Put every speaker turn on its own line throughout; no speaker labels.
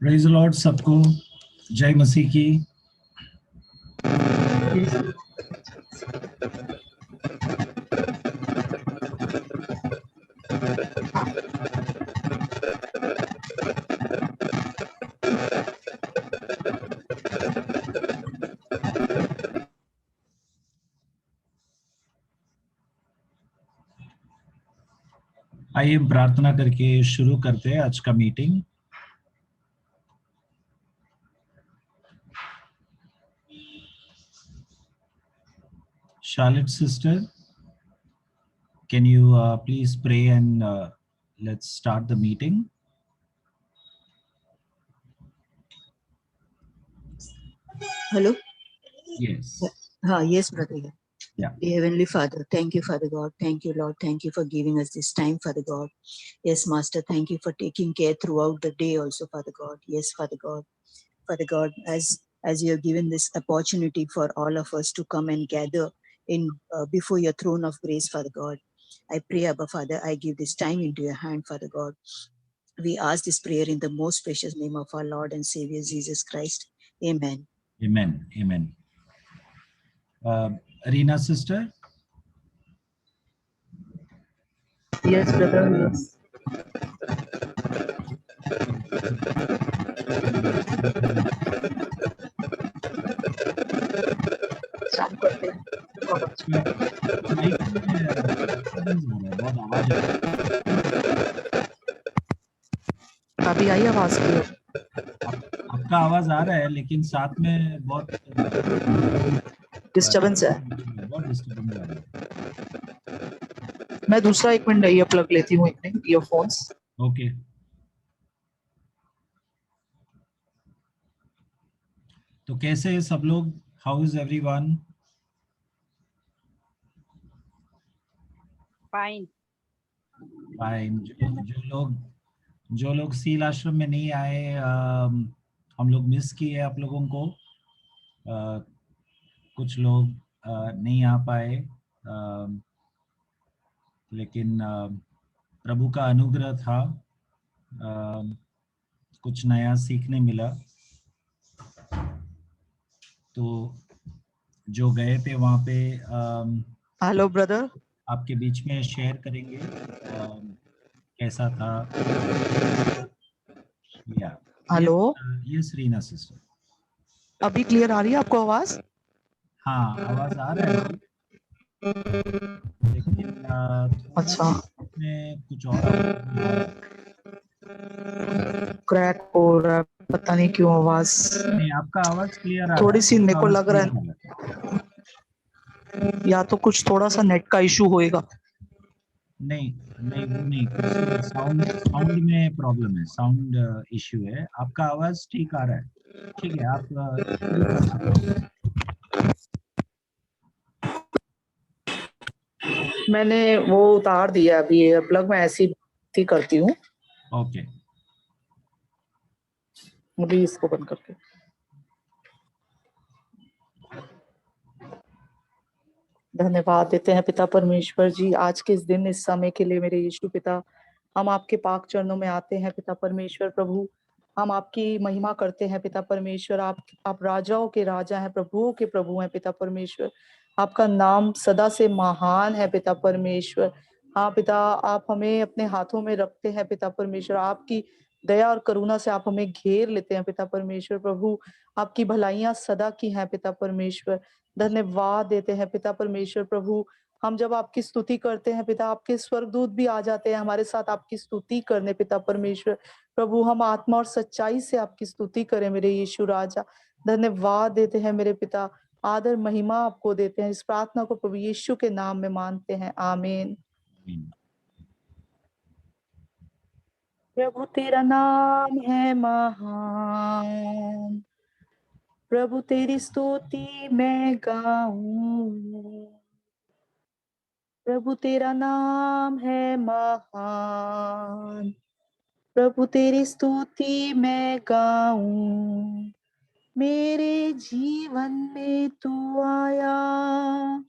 Praise Lord सबको, जय मसीह की। आइए प्रार्थना करके शुरू करते हैं आज का meeting. Charlotte sister, can you please pray and let's start the meeting?
Hello?
Yes.
Yes, brother.
Yeah.
Dear Heavenly Father, thank you, Father God. Thank you, Lord. Thank you for giving us this time, Father God. Yes, Master, thank you for taking care throughout the day also, Father God. Yes, Father God. Father God, as you have given this opportunity for all of us to come and gather in before your throne of grace, Father God. I pray, Abba, Father, I give this time into your hand, Father God. We ask this prayer in the most precious name of our Lord and Savior, Jesus Christ. Amen.
Amen. Amen. Reena sister.
Yes, brother. Yes. चालू करते हैं।
Mic में बहुत आवाज आ रही है।
अभी आई आवाज की?
आपका आवाज आ रहा है लेकिन साथ में बहुत
डिस्टर्बेंस है।
बहुत डिस्टर्बेंस आ रहा है।
मैं दूसरा 1 मिनट ईयर प्लग लेती हूँ, एक मिनट ईयरफोन्स।
ओके। तो कैसे हैं सब लोग? How is everyone?
Fine.
Fine. जो लोग सील आश्रम में नहीं आए, हम लोग मिस किए आप लोगों को। कुछ लोग नहीं आ पाए, लेकिन प्रभु का अनुग्रह था। कुछ नया सीखने मिला। तो जो गए थे वहाँ पे
हेलो ब्रदर,
आपके बीच में शेयर करेंगे कैसा था। या
हेलो,
ये रीना सिस्टर।
अभी क्लियर आ रही है आपको आवाज?
हाँ, आवाज आ रहा है, लेकिन
अच्छा,
में कुछ और
क्रैक हो रहा है, पता नहीं क्यों आवाज।
नहीं, आपका आवाज क्लियर आ रहा है।
थोड़ी सी मेरे को लग रहा है या तो कुछ थोड़ा सा नेट का इशू होएगा।
नहीं वो नहीं, साउंड में प्रॉब्लम है, साउंड इश्यू है। आपका आवाज ठीक आ रहा है। ठीक है, आप शुरू कर सकते हैं।
मैंने वो उतार दिया अभी, प्लग में ऐसी ही करती हूँ।
ओके।
अभी इसको बंद करके। धन्यवाद देते हैं पिता परमेश्वर जी, आज के इस दिन, इस समय के लिए। मेरे यीशु पिता, हम आपके पाक चरणों में आते हैं पिता परमेश्वर प्रभु। हम आपकी महिमा करते हैं पिता परमेश्वर। आप राजाओं के राजा हैं, प्रभुओं के प्रभु हैं पिता परमेश्वर। आपका नाम सदा से महान है पिता परमेश्वर। हाँ पिता, आप हमें अपने हाथों में रखते हैं पिता परमेश्वर। आपकी दया और करुणा से आप हमें घेर लेते हैं पिता परमेश्वर प्रभु। आपकी भलाइयां सदा की हैं पिता परमेश्वर। धन्यवाद देते हैं पिता परमेश्वर प्रभु। हम जब आपकी स्तुति करते हैं पिता, आपके स्वर्गदूत भी आ जाते हैं हमारे साथ आपकी स्तुति करने पिता परमेश्वर प्रभु। हम आत्मा और सच्चाई से आपकी स्तुति करें मेरे यीशु राजा। धन्यवाद देते हैं मेरे पिता, आदर महिमा आपको देते हैं। इस प्रार्थना को प्रभु यीशु के नाम में मांगते हैं, आमीन। प्रभु तेरा नाम है महान, प्रभु तेरी स्तुति मैं गाऊं। प्रभु तेरा नाम है महान, प्रभु तेरी स्तुति मैं गाऊं। मेरे जीवन में तू आया,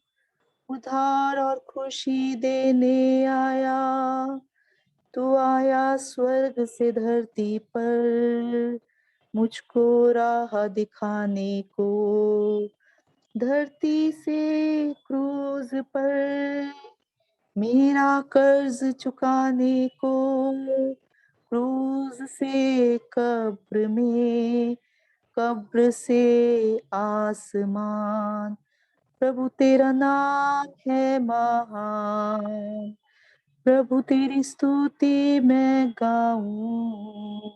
उधार और खुशी देने आया। तू आया स्वर्ग से धरती पर, मुझको राह दिखाने को, धरती से क्रूज पर मेरा कर्ज चुकाने को, क्रूज से कब्र में, कब्र से आसमान। प्रभु तेरा नाम है महान, प्रभु तेरी स्तुति मैं गाऊं।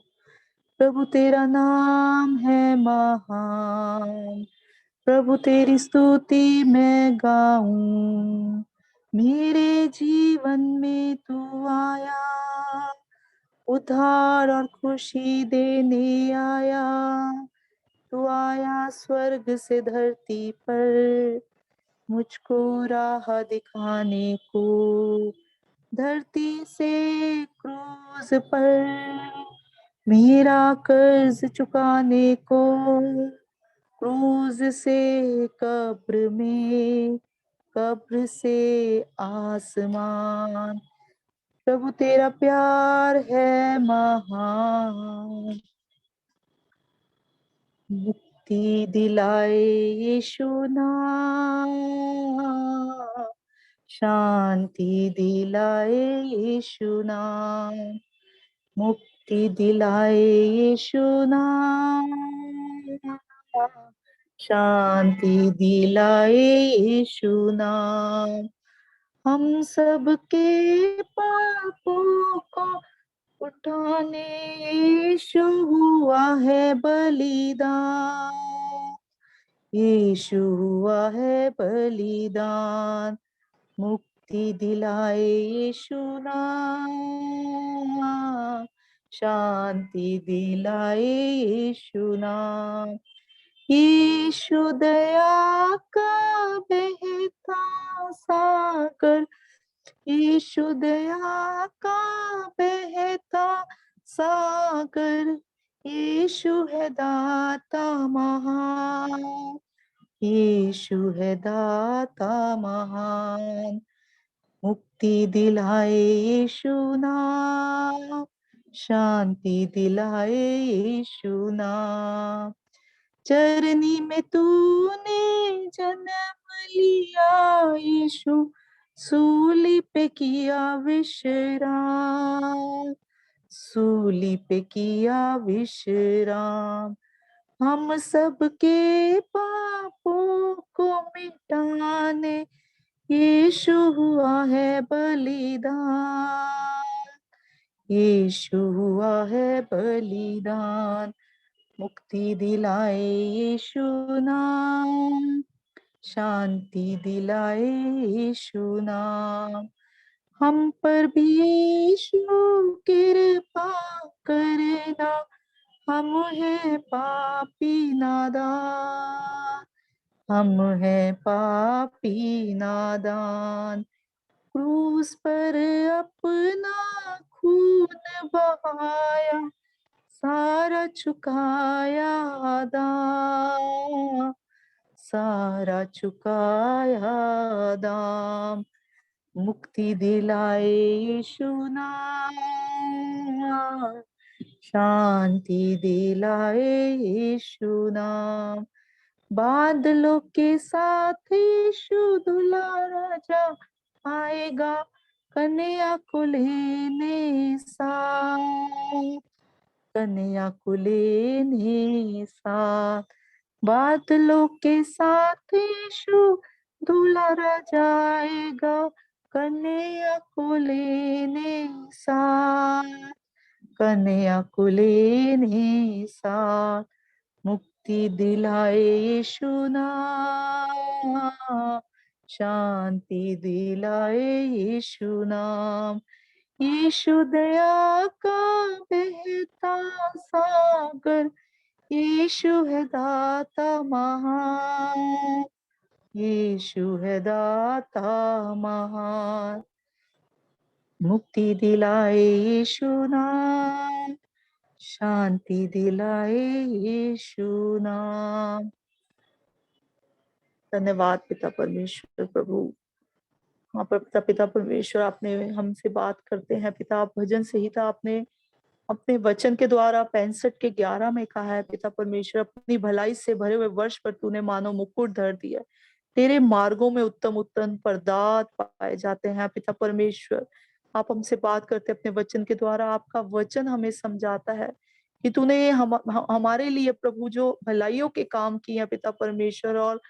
प्रभु तेरा नाम है महान, प्रभु तेरी स्तुति मैं गाऊं। मेरे जीवन में तू आया, उद्धार और खुशी देने आया। तू आया स्वर्ग से धरती पर, मुझको राह दिखाने को, धरती से क्रूज पर मेरा कर्ज चुकाने को, क्रूज से कब्र में, कब्र से आसमान। प्रभु तेरा प्यार है महान, मुक्ति दिलाए यीशु नाम, शांति दिलाए यीशु नाम, मुक्ति दिलाए यीशु नाम, शांति दिलाए यीशु नाम। हम सबके पापों को उठाने यीशु हुआ है बलिदान, यीशु हुआ है बलिदान। मुक्ति दिलाए यीशु नाम, शांति दिलाए यीशु नाम। यीशु दया का बहता सागर, यीशु दया का बहता सागर, यीशु है दाता महान, यीशु है दाता महान। मुक्ति दिलाए यीशु नाम, शांति दिलाए यीशु नाम। चरनी में तूने जन्म लिया यीशु, सूली पे किया विश्राम, सूली पे किया विश्राम। हम सबके पापों को मिटाने यीशु हुआ है बलिदान, यीशु हुआ है बलिदान। मुक्ति दिलाए यीशु नाम, शांति दिलाए यीशु नाम। हम पर भी यीशु कृपा करना, हम हैं पापी नादान, हम हैं पापी नादान। क्रूस पर अपना खून बहाया, सारा चुकाया दाम, सारा चुकाया दाम। मुक्ति दिलाए यीशु नाम, शांति दिलाए यीशु नाम। बादलों के साथ यीशु दुल्हा राजा आएगा, कन्या को लेने साथ, कन्या को लेने साथ। बादलों के साथ यीशु दूल्हा राजा आएगा, कन्या को लेने साथ, कन्या को लेने साथ। मुक्ति दिलाए यीशु नाम, शांति दिलाए यीशु नाम। यीशु दया का बहता सागर, यीशु है दाता महान, यीशु है दाता महान। मुक्ति दिलाए यीशु नाम, शांति दिलाए यीशु नाम। धन्यवाद पिता परमेश्वर प्रभु। हाँ पर पिता परमेश्वर, आपने हमसे बात करते हैं पिता, आप भजन संहिता आपने अपने वचन के द्वारा 65 के 11 में कहा है पिता परमेश्वर, अपनी भलाई से भरे हुए वर्ष पर तूने मानो मुकुट धर दिया है। तेरे मार्गों में उत्तम उत्तम पदार्थ पाए जाते हैं पिता परमेश्वर। आप हमसे बात करते हैं अपने वचन के द्वारा, आपका वचन हमें समझाता है कि तूने हमारे लिए प्रभु जो भलाइयों के काम किए हैं पिता परमेश्वर, और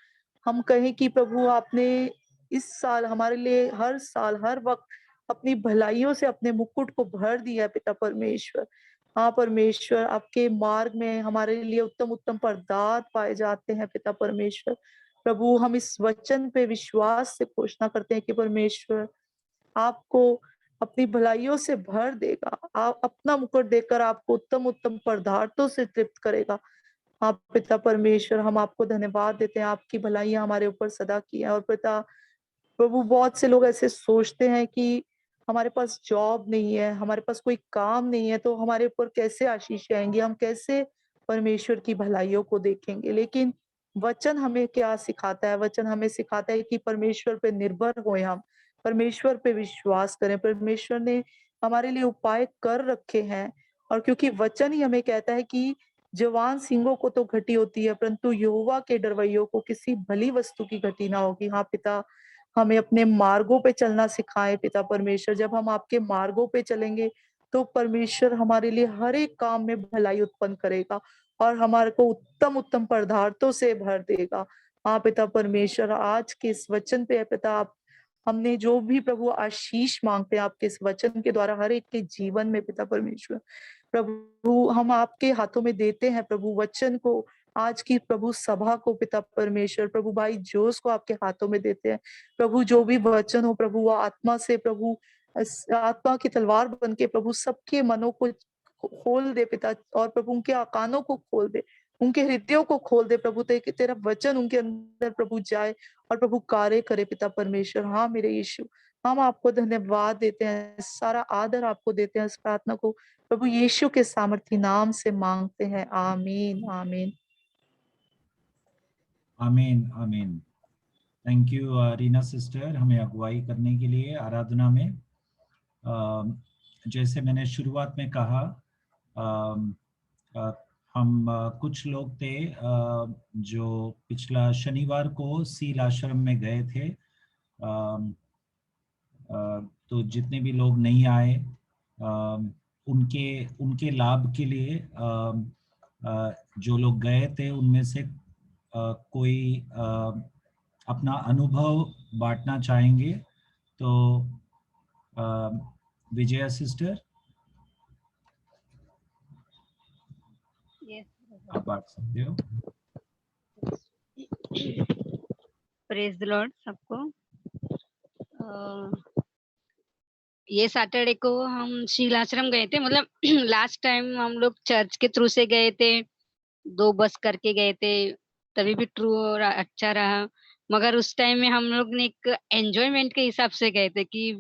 हम कहें कि प्रभु आपने इस साल हमारे लिए हर साल हर वक्त अपनी भलाइयों से अपने मुकुट को भर दिया है पिता परमेश्वर। हाँ परमेश्वर, आपके मार्ग में हमारे लिए उत्तम उत्तम पदार्थ पाए जाते हैं पिता परमेश्वर। प्रभु, हम इस वचन पे विश्वास से घोषणा करते हैं कि परमेश्वर आपको अपनी भलाइयों से भर देगा। आप अपना मुकुट देकर आपको उत्तम उत्तम पदार्थों से तृप्त करेगा। हाँ पिता परमेश्वर, हम आपको धन्यवाद देते हैं, आपकी भलाइयाँ हमारे ऊपर सदा की है। और पिता प्रभु, बहुत से लोग ऐसे सोचते हैं कि हमारे पास जॉब नहीं है, हमारे पास कोई काम नहीं है, तो हमारे ऊपर कैसे आशीष आएँगी, हम कैसे परमेश्वर की भलाइयों को देखेंगे। लेकिन वचन हमें क्या सिखाता है? वचन हमें सिखाता है कि परमेश्वर पे निर्भर होएँ हम, परमेश्वर पे विश्वास करें। परमेश्वर ने हमारे लिए उपाय कर रखे हैं, और क्योंकि वचन ही हमें कहता है कि जवान सिंहों को तो घटी होती है, परंतु यहोवा के डरवैयों को किसी भली वस्तु की घटी ना होगी। हाँ पिता, हमें अपने मार्गों पे चलना सिखाएँ पिता परमेश्वर। जब हम आपके मार्गों पे चलेंगे, तो परमेश्वर हमारे लिए हर एक काम में भलाई उत्पन्न करेगा और हमारे को उत्तम-उत्तम पदार्थों से भर देगा। हाँ पिता परमेश्वर, आज के इस वचन पे पिता आप हमने जो भी प्रभु आशीष माँगते हैं आपके इस वचन के द्वारा हर एक के जीवन में पिता परमेश्वर। प्रभु, हम आपके हाथों में देते हैं प्रभु वचन को, आज की प्रभु सभा को पिता परमेश्वर, प्रभु भाई जोश को आपके हाथों में देते हैं। प्रभु, जो भी वचन हो प्रभु, वो आत्मा से प्रभु आत्मा की तलवार बन के प्रभु सबके मनों को खोल दे पिता, और प्रभु उनके कानों को खोल दे, उनके हृदयों को खोल दे प्रभु, तेरा वचन उनके अंदर प्रभु जाए और प्रभु कार्य करे पिता परमेश्वर। हाँ मेरे यीशु, हम आपको धन्यवाद देते हैं, सारा आदर आपको देते हैं। इस प्रार्थना को प्रभु यीशु के सामर्थी नाम से मांगते हैं। आमीन, आमीन।
आमीन आमीन। थैंक यू रीना सिस्टर, हमें अगुवाई करने के लिए आराधना में। जैसे मैंने शुरुआत में कहा, हम कुछ लोग थे जो पिछला शनिवार को सील आश्रम में गए थे। तो जितने भी लोग नहीं आए, उनके उनके लाभ के लिए जो लोग गए थे उनमें से कोई अपना अनुभव बांटना चाहेंगे। तो विजया सिस्टर,
Yes.
आप बांट सकते हो।
प्रेज द लॉर्ड सबको। ये सैटरडे को हम शीलाश्रम गए थे, मतलब लास्ट टाइम हम लोग चर्च के थ्रू से गए थे, 2 बस करके गए थे, तभी भी ट्रू और अच्छा रहा। मगर उस टाइम में हम लोग ने एक एन्जॉयमेंट के हिसाब से गए थे कि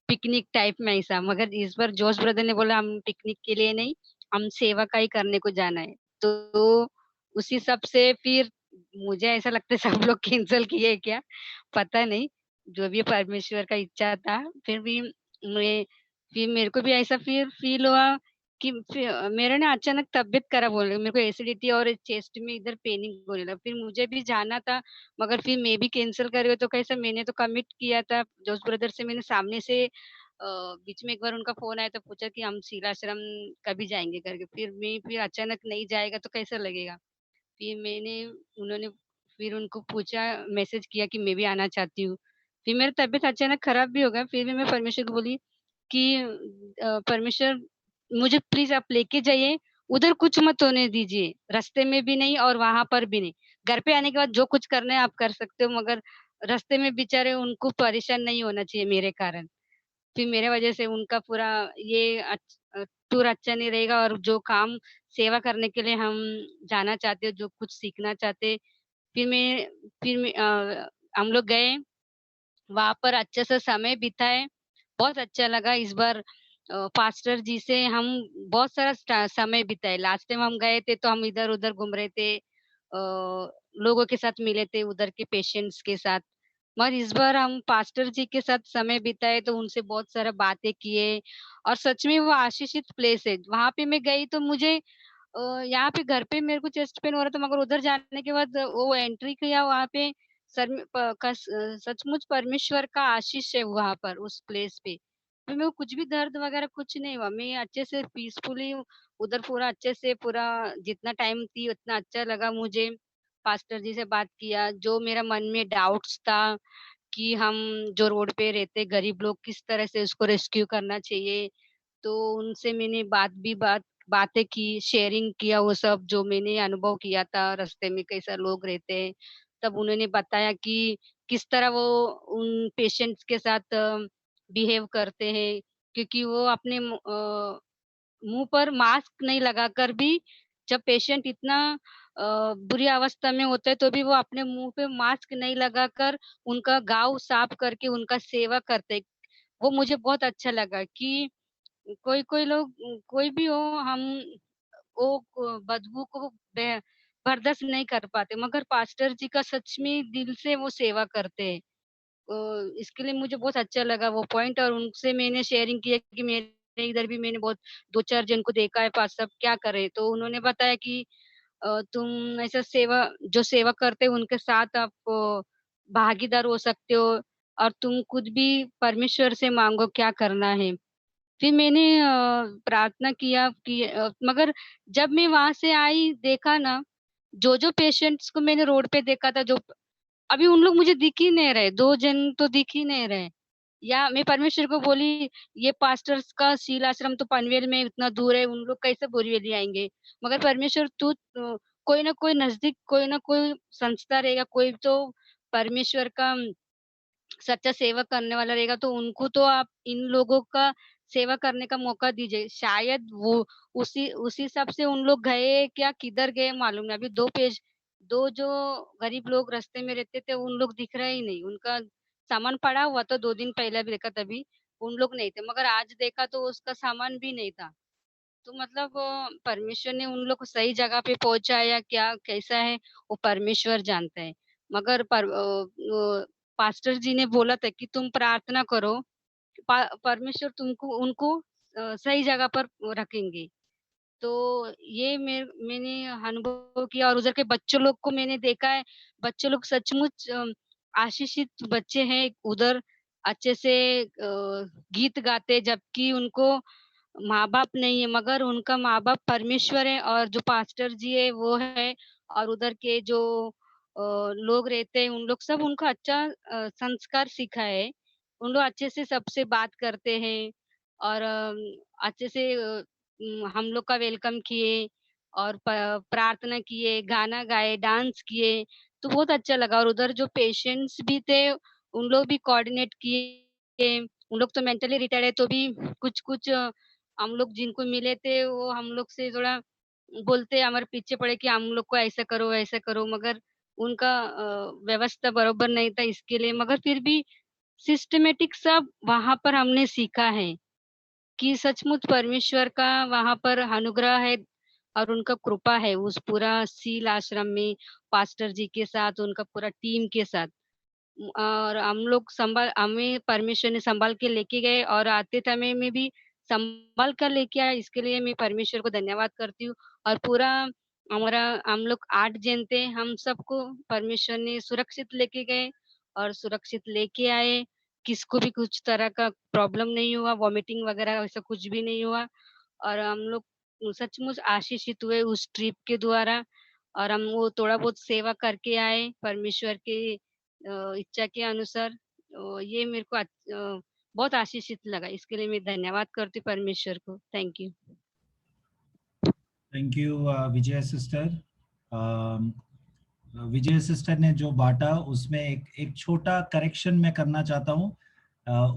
पिकनिक टाइप में ऐसा। मगर इस बार जोश ब्रदर ने बोला हम पिकनिक के लिए नहीं, हम सेवा का ही करने को जाना है। तो उस हिसाब से फिर मुझे ऐसा लगता है सब लोग कैंसल किए क्या, पता नहीं। जो भी परमेश्वर का इच्छा था, फिर भी मैं फिर मेरे को भी ऐसा फिर फ़ील हुआ कि मेरा ना अचानक तबीयत खराब होने लगी। मेरे को एसिडिटी और चेस्ट में इधर पेनिंग होने लगा। फिर मुझे भी जाना था, मगर फिर मैं भी कैंसल कर रही हूँ, तो कैसा, मैंने तो कमिट किया था जोश ब्रदर से। मैंने सामने से बीच में एक बार उनका फ़ोन आया तो पूछा कि हम शीलाश्रम कभी जाएँगे करके। फिर अचानक नहीं जाएगा तो कैसा लगेगा? फिर उन्होंने फिर उनको पूछा, मैसेज किया कि मैं भी आना चाहती हूँ। फिर मेरी तबीयत अचानक खराब भी हो गया। फिर भी मैं परमेश्वर को बोली कि परमेश्वर मुझे प्लीज़ आप लेके जाइए, उधर कुछ मत होने दीजिए, रास्ते में भी नहीं और वहाँ पर भी नहीं। घर पे आने के बाद जो कुछ करना है आप कर सकते हो, मगर रास्ते में बेचारे उनको परेशान नहीं होना चाहिए मेरे कारण। फिर मेरे वजह से उनका पूरा ये टूर अच्छा नहीं रहेगा, और जो काम सेवा करने के लिए हम जाना चाहते हैं, जो कुछ सीखना चाहते हैं, फिर हम लोग गए, वहाँ पर अच्छे से समय बिताए, बहुत अच्छा लगा। इस बार पास्टर जी से हम बहुत सारा समय बिताए। लास्ट टाइम हम गए थे तो हम इधर-उधर घूम रहे थे, लोगों के साथ मिले थे, उधर के पेशेंट्स के साथ। मगर इस बार हम पास्टर जी के साथ समय बिताए तो उनसे बहुत सारा बातें किए और सच में वो आशीषित प्लेस है। वहाँ पे मैं गई तो मुझे यहाँ पे घर पे मेरे को चेस्ट पेन हो रहा था मगर उधर जाने के बाद वो एंट्री किया वहाँ पे सचमुच परमेश्वर का आशीष है वहाँ पर उस प्लेस पे। तो मेरे को कुछ भी दर्द वगैरह कुछ नहीं हुआ। मैं अच्छे से पीसफुली उधर पूरा अच्छे से पूरा जितना टाइम थी उतना अच्छा लगा मुझे। पास्टर जी से बात किया, जो मेरा मन में डाउट्स था कि हम जो रोड पे रहते गरीब लोग किस तरह से उसको रेस्क्यू करना चाहिए। तो उनसे मैंने बातें की, शेयरिंग किया वो सब जो मैंने अनुभव किया था, रास्ते में कैसा लोग रहते हैं। तब उन्होंने बताया कि किस तरह वो उन पेशेंट्स के साथ बिहेव करते हैं, क्योंकि वो अपने मुँह पर मास्क नहीं लगाकर भी जब पेशेंट इतना बुरी अवस्था में होता है, तो भी वो अपने मुँह पे मास्क नहीं लगाकर उनका घाव साफ करके उनका सेवा करते हैं। वो मुझे बहुत अच्छा लगा कि कोई-कोई लोग कोई भी हो हम वो बदबू को बर्दाश्त नहीं कर पाते, मगर पास्टर जी का सच में दिल से वो सेवा करते हैं। इसके लिए मुझे बहुत अच्छा लगा वो पॉइंट और उनसे मैंने शेयरिंग किया कि मेरे इधर भी मैंने बहुत 2-4 जन को देखा है पास सब क्या करें? तो उन्होंने बताया कि तुम ऐसा जो सेवा करते हो उनके साथ आप भागीदार हो सकते हो और तुम खुद भी परमेश्वर से माँगो क्या करना है। फिर मैंने प्रार्थना किया कि मगर जब मैं वहाँ से आई देखा ना, जो-जो पेशेंट्स को मैंने रोड पे देखा था जो अभी उन लोग मुझे दिख ही नहीं रहे, 2 जन तो दिख ही नहीं रहे। या मैं परमेश्वर को बोली ये पास्टर्स का शील आश्रम तो पनवेल में इतना दूर है, उन लोग कैसे बोरीवली आएँगे? मगर परमेश्वर तू कोई ना कोई नज़दीक कोई ना कोई संस्था रहेगा, कोई तो परमेश्वर का सच्चा सेवा करने वाला रहेगा, तो उनको तो आप इन लोगों का सेवा करने का मौका दीजिए। शायद वो उसी हिसाब से उन लोग गए क्या किधर गए मालूम नहीं। अभी 2 जो गरीब लोग रास्ते में रहते थे, उन लोग दिख रहे ही नहीं। उनका सामान पड़ा हुआ था 2 दिन पहले भी देखा तभी, उन लोग नहीं थे। मगर आज देखा तो उसका सामान भी नहीं था। तो मतलब परमेश्वर ने उन लोग को सही जगह पे पहुँचाया क्या कैसा है, वो परमेश्वर जानता है। मगर पास्टर जी ने बोला था कि तुम प्रार्थना करो, परमेश्वर तुमको उनको सही जगह पर रखेंगे। तो ये मैंने अनुभव किया और उधर के बच्चों लोग को मैंने देखा है, बच्चे लोग सचमुच आशीषित बच्चे हैं उधर अच्छे से गीत गाते जबकि उनको माँ-बाप नहीं है मगर उनका माँ-बाप परमेश्वर है और जो पास्टर जी है वो है और उधर के जो लोग रहते हैं उन लोग सब उनको अच्छा संस्कार सिखाए है। उन लोग अच्छे से सबसे बात करते हैं और अच्छे से हम लोग का वेलकम किए और प्रार्थना किए, गाना गाए, डांस किए, तो बहुत अच्छा लगा और उधर जो पेशेंट्स भी थे, उन लोग भी कोऑर्डिनेट किए। उन लोग तो मेंटली रिटायर्ड है तो भी कुछ-कुछ हम लोग जिनको मिले थे वो हम लोग से थोड़ा बोलते हमारे पीछे पड़े कि हम लोग को ऐसा करो मगर उनका व्यवस्था बरोबर नहीं था इसके लिए मगर फिर भी सिस्टमैटिक सब वहाँ पर हमने सीखा है कि सचमुच परमेश्वर का वहाँ पर अनुग्रह है और उनका कृपा है उस पूरा सील आश्रम में पास्टर जी के साथ उनका पूरा टीम के साथ। और हम लोग हमें परमेश्वर ने सँभाल के लेके गए और आते समय में भी सँभाल कर लेके आए, इसके लिए मैं परमेश्वर को धन्यवाद करती हूँ। और पूरा हमारा हम लोग 8 जन थे, हम सबको परमेश्वर ने सुरक्षित लेके गए और सुरक्षित लेके आए। किसको भी कुछ तरह का प्रॉब्लम नहीं हुआ, वॉमिटिंग वगैरह ऐसा कुछ भी नहीं हुआ और हम लोग सचमुच आशीषित हुए उस ट्रिप के द्वारा और हम वो थोड़ा बहुत सेवा करके आए परमेश्वर के इच्छा के अनुसार ये मेरे को बहुत आशीषित लगा। इसके लिए मैं धन्यवाद करती हूँ परमेश्वर को। Thank you.
Thank you Vijay sister. Vijay sister ने जो बांटा उसमें एक छोटा करेक्शन मैं करना चाहता हूँ।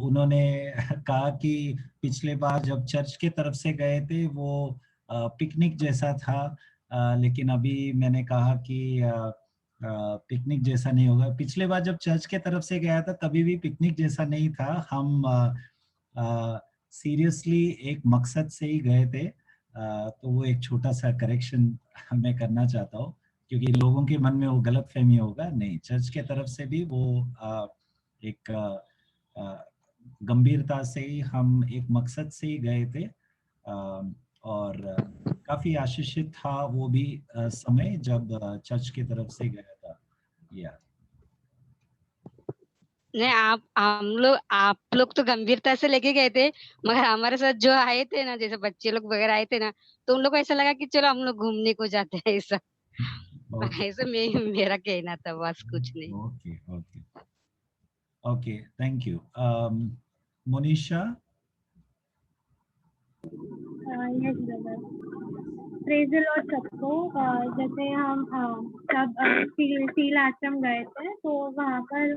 उन्होंने कहा कि पिछले बार जब चर्च के तरफ से गए थे वो पिकनिक जैसा था, लेकिन अभी मैंने कहा कि पिकनिक जैसा नहीं होगा। पिछले बार जब चर्च के तरफ से गया था तभी भी पिकनिक जैसा नहीं था। हम सीरियसली एक मकसद से ही गए थे। तो वो एक छोटा सा करेक्शन मैं करना चाहता हूँ क्योंकि लोगों के मन में वो गलतफहमी होगा। नहीं, चर्च के तरफ से भी वो एक गंभीरता से ही हम एक मकसद से ही गए थे, और काफी आशीषित था वो भी समय जब चर्च की तरफ से गया था। या
नहीं, आप लोग तो गंभीरता से लेके गए थे, मगर हमारे साथ जो आए थे ना, जैसे बच्चे लोग वगैरह आए थे ना, तो उन लोग को ऐसा लगा कि चलो हम लोग घूमने को जाते हैं ऐसा।
ओके
ऐसा मेरा कहना था, बस कुछ नहीं।
Okay okay okay, thank you. Monisha.
Yes brother, praise the Lord सबको। जैसे हम सब सील आश्रम गए थे, तो वहाँ पर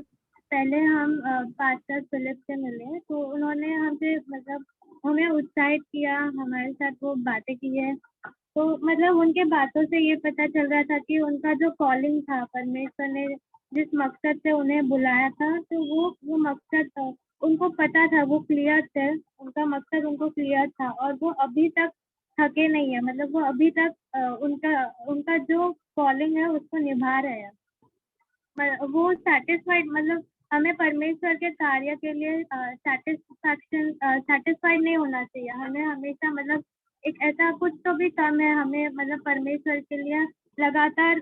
पहले हम पास्टर फिलिप से मिले, तो उन्होंने हमसे मतलब हमें उत्साहित किया, हमारे साथ वो बातें की है। तो मतलब उनके बातों से ये पता चल रहा था कि उनका जो कॉलिंग था, परमेश्वर ने जिस मकसद से उन्हें बुलाया था, तो वो मकसद उनको पता था, वो क्लियर थे, उनका मकसद उनको क्लियर था, और वो अभी तक थके नहीं है। मतलब वो अभी तक उनका उनका जो कॉलिंग है उसको निभा रहे हैं। वो सेटिस्फाइड, मतलब हमें परमेश्वर के कार्य के लिए सेटिस्फाइड नहीं होना चाहिए। हमें हमेशा मतलब एक ऐसा कुछ तो भी कम है, हमें मतलब परमेश्वर के लिए लगातार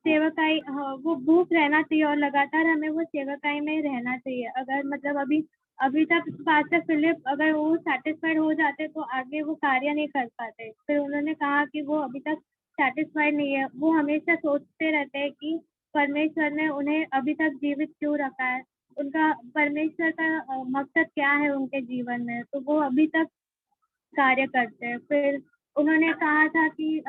सेवकाई, वो भूख रहना चाहिए, और लगातार हमें वो सेवकाई में रहना चाहिए। अगर मतलब अभी तक पास्टर फिलिप अगर वो सेटिस्फाइड हो जाते तो आगे वो कार्य नहीं कर पाते। फिर उन्होंने कहा कि वो अभी तक सेटिस्फाइड नहीं है, वो हमेशा सोचते रहते हैं कि परमेश्वर ने उन्हें अभी तक जीवित क्यों रखा है, उनका परमेश्वर का मकसद क्या है उनके जीवन में, तो वो अभी तक कार्य करते हैं। फिर उन्होंने कहा था कि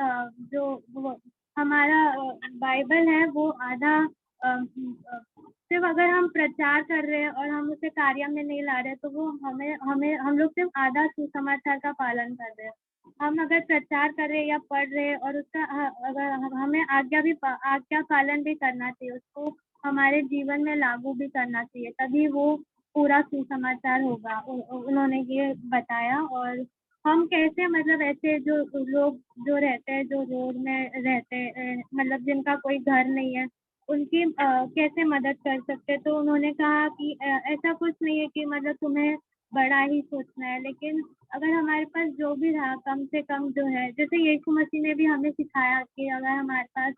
जो हमारा बाइबल है वो आधा सिर्फ अगर हम प्रचार कर रहे हैं और हम उसे कार्य में नहीं ला रहे, तो वो हमें हमें हम लोग सिर्फ आधा सुसमाचार का पालन कर रहे हैं। हम अगर प्रचार कर रहे हैं या पढ़ रहे हैं और उसका अगर हमें आज्ञा पालन भी करना चाहिए, उसको हमारे जीवन में लागू भी करना चाहिए, तभी वो पूरा सुसमाचार होगा। उन्होंने ये बताया। और हम कैसे मतलब ऐसे जो लोग जो रहते हैं, जो रोड में रहते हैं, मतलब जिनका कोई घर नहीं है, उनकी कैसे मदद कर सकते हैं। तो उन्होंने कहा कि ऐसा कुछ नहीं है कि मतलब तुम्हें बड़ा ही सोचना है, लेकिन अगर हमारे पास जो भी रहा कम से कम जो है, जैसे यीशु मसीह ने भी हमें सिखाया कि अगर हमारे पास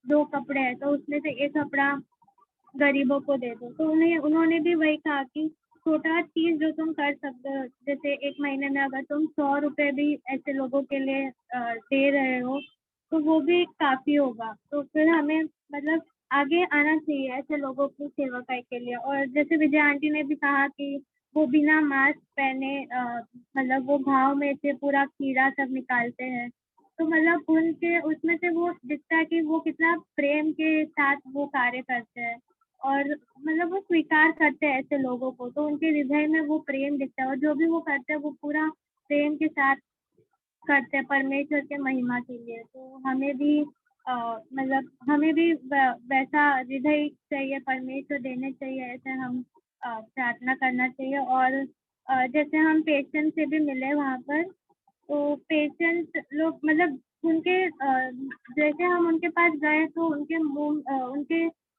2 कपड़े हैं तो उसमें से 1 कपड़ा गरीबों को दे दो। तो उन्होंने भी वही कहा कि छोटा चीज जो तुम कर सकते हो, जैसे 1 महीने में अगर तुम 100 रुपए भी ऐसे लोगों के लिए दे रहे हो, तो वो भी काफी होगा। तो फिर हमें मतलब आगे आना चाहिए ऐसे लोगों की सेवकाई के लिए। और जैसे विजय आंटी ने भी कहा कि वो बिना मास्क पहने मतलब वो घाव में से पूरा कीड़ा सब निकालते हैं। तो मतलब उनके उसमें से वो दिखता है कि वो कितना प्रेम के साथ वो कार्य करते हैं, और मतलब वो स्वीकार करते हैं ऐसे लोगों को, तो उनके हृदय में वो प्रेम दिखता है, और जो भी वो करते हैं वो पूरा प्रेम के साथ करते हैं परमेश्वर के महिमा के लिए। तो हमें भी मतलब हमें भी वैसा हृदय चाहिए, परमेश्वर देने चाहिए, ऐसे हम प्रार्थना करना चाहिए। और जैसे हम पेशेंट से भी मिले वहाँ पर, तो पेशेंट लोग मतलब उनके जैसे हम उनके पास गए तो उनके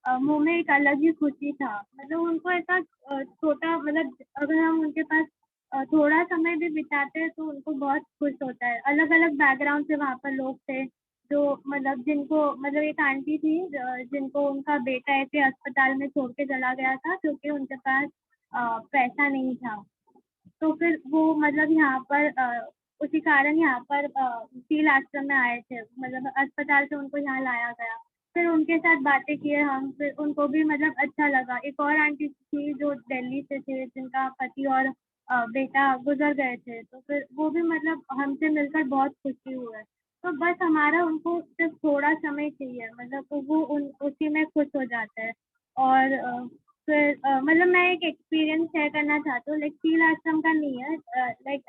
मुँह में एक अलग ही खुशी था। मतलब उनको ऐसा छोटा मतलब अगर हम उनके पास थोड़ा समय भी बिताते हैं तो उनको बहुत खुश होता है। अलग-अलग बैकग्राउंड से वहाँ पर लोग थे, जो मतलब जिनको मतलब एक आंटी थी जिनको उनका बेटा ऐसे अस्पताल में छोड़ के चला गया था क्योंकि उनके पास पैसा नहीं था। तो फिर वो मतलब यहाँ पर उसी कारण यहाँ पर सील आश्रम में आए थे, मतलब अस्पताल से उनको यहाँ लाया गया। फिर उनके साथ बातें किए हम, फिर उनको भी मतलब अच्छा लगा। एक और आंटी थी जो दिल्ली से थे, जिनका पति और बेटा गुजर गए थे, तो फिर वो भी मतलब हमसे मिलकर बहुत खुशी हुए। तो बस हमारा उनको सिर्फ थोड़ा समय चाहिए, मतलब तो वो उसी में खुश हो जाते हैं। और फिर मतलब मैं एक एक्सपीरियंस शेयर करना चाहती हूँ, लाइक सील आश्रम का नहीं है। लाइक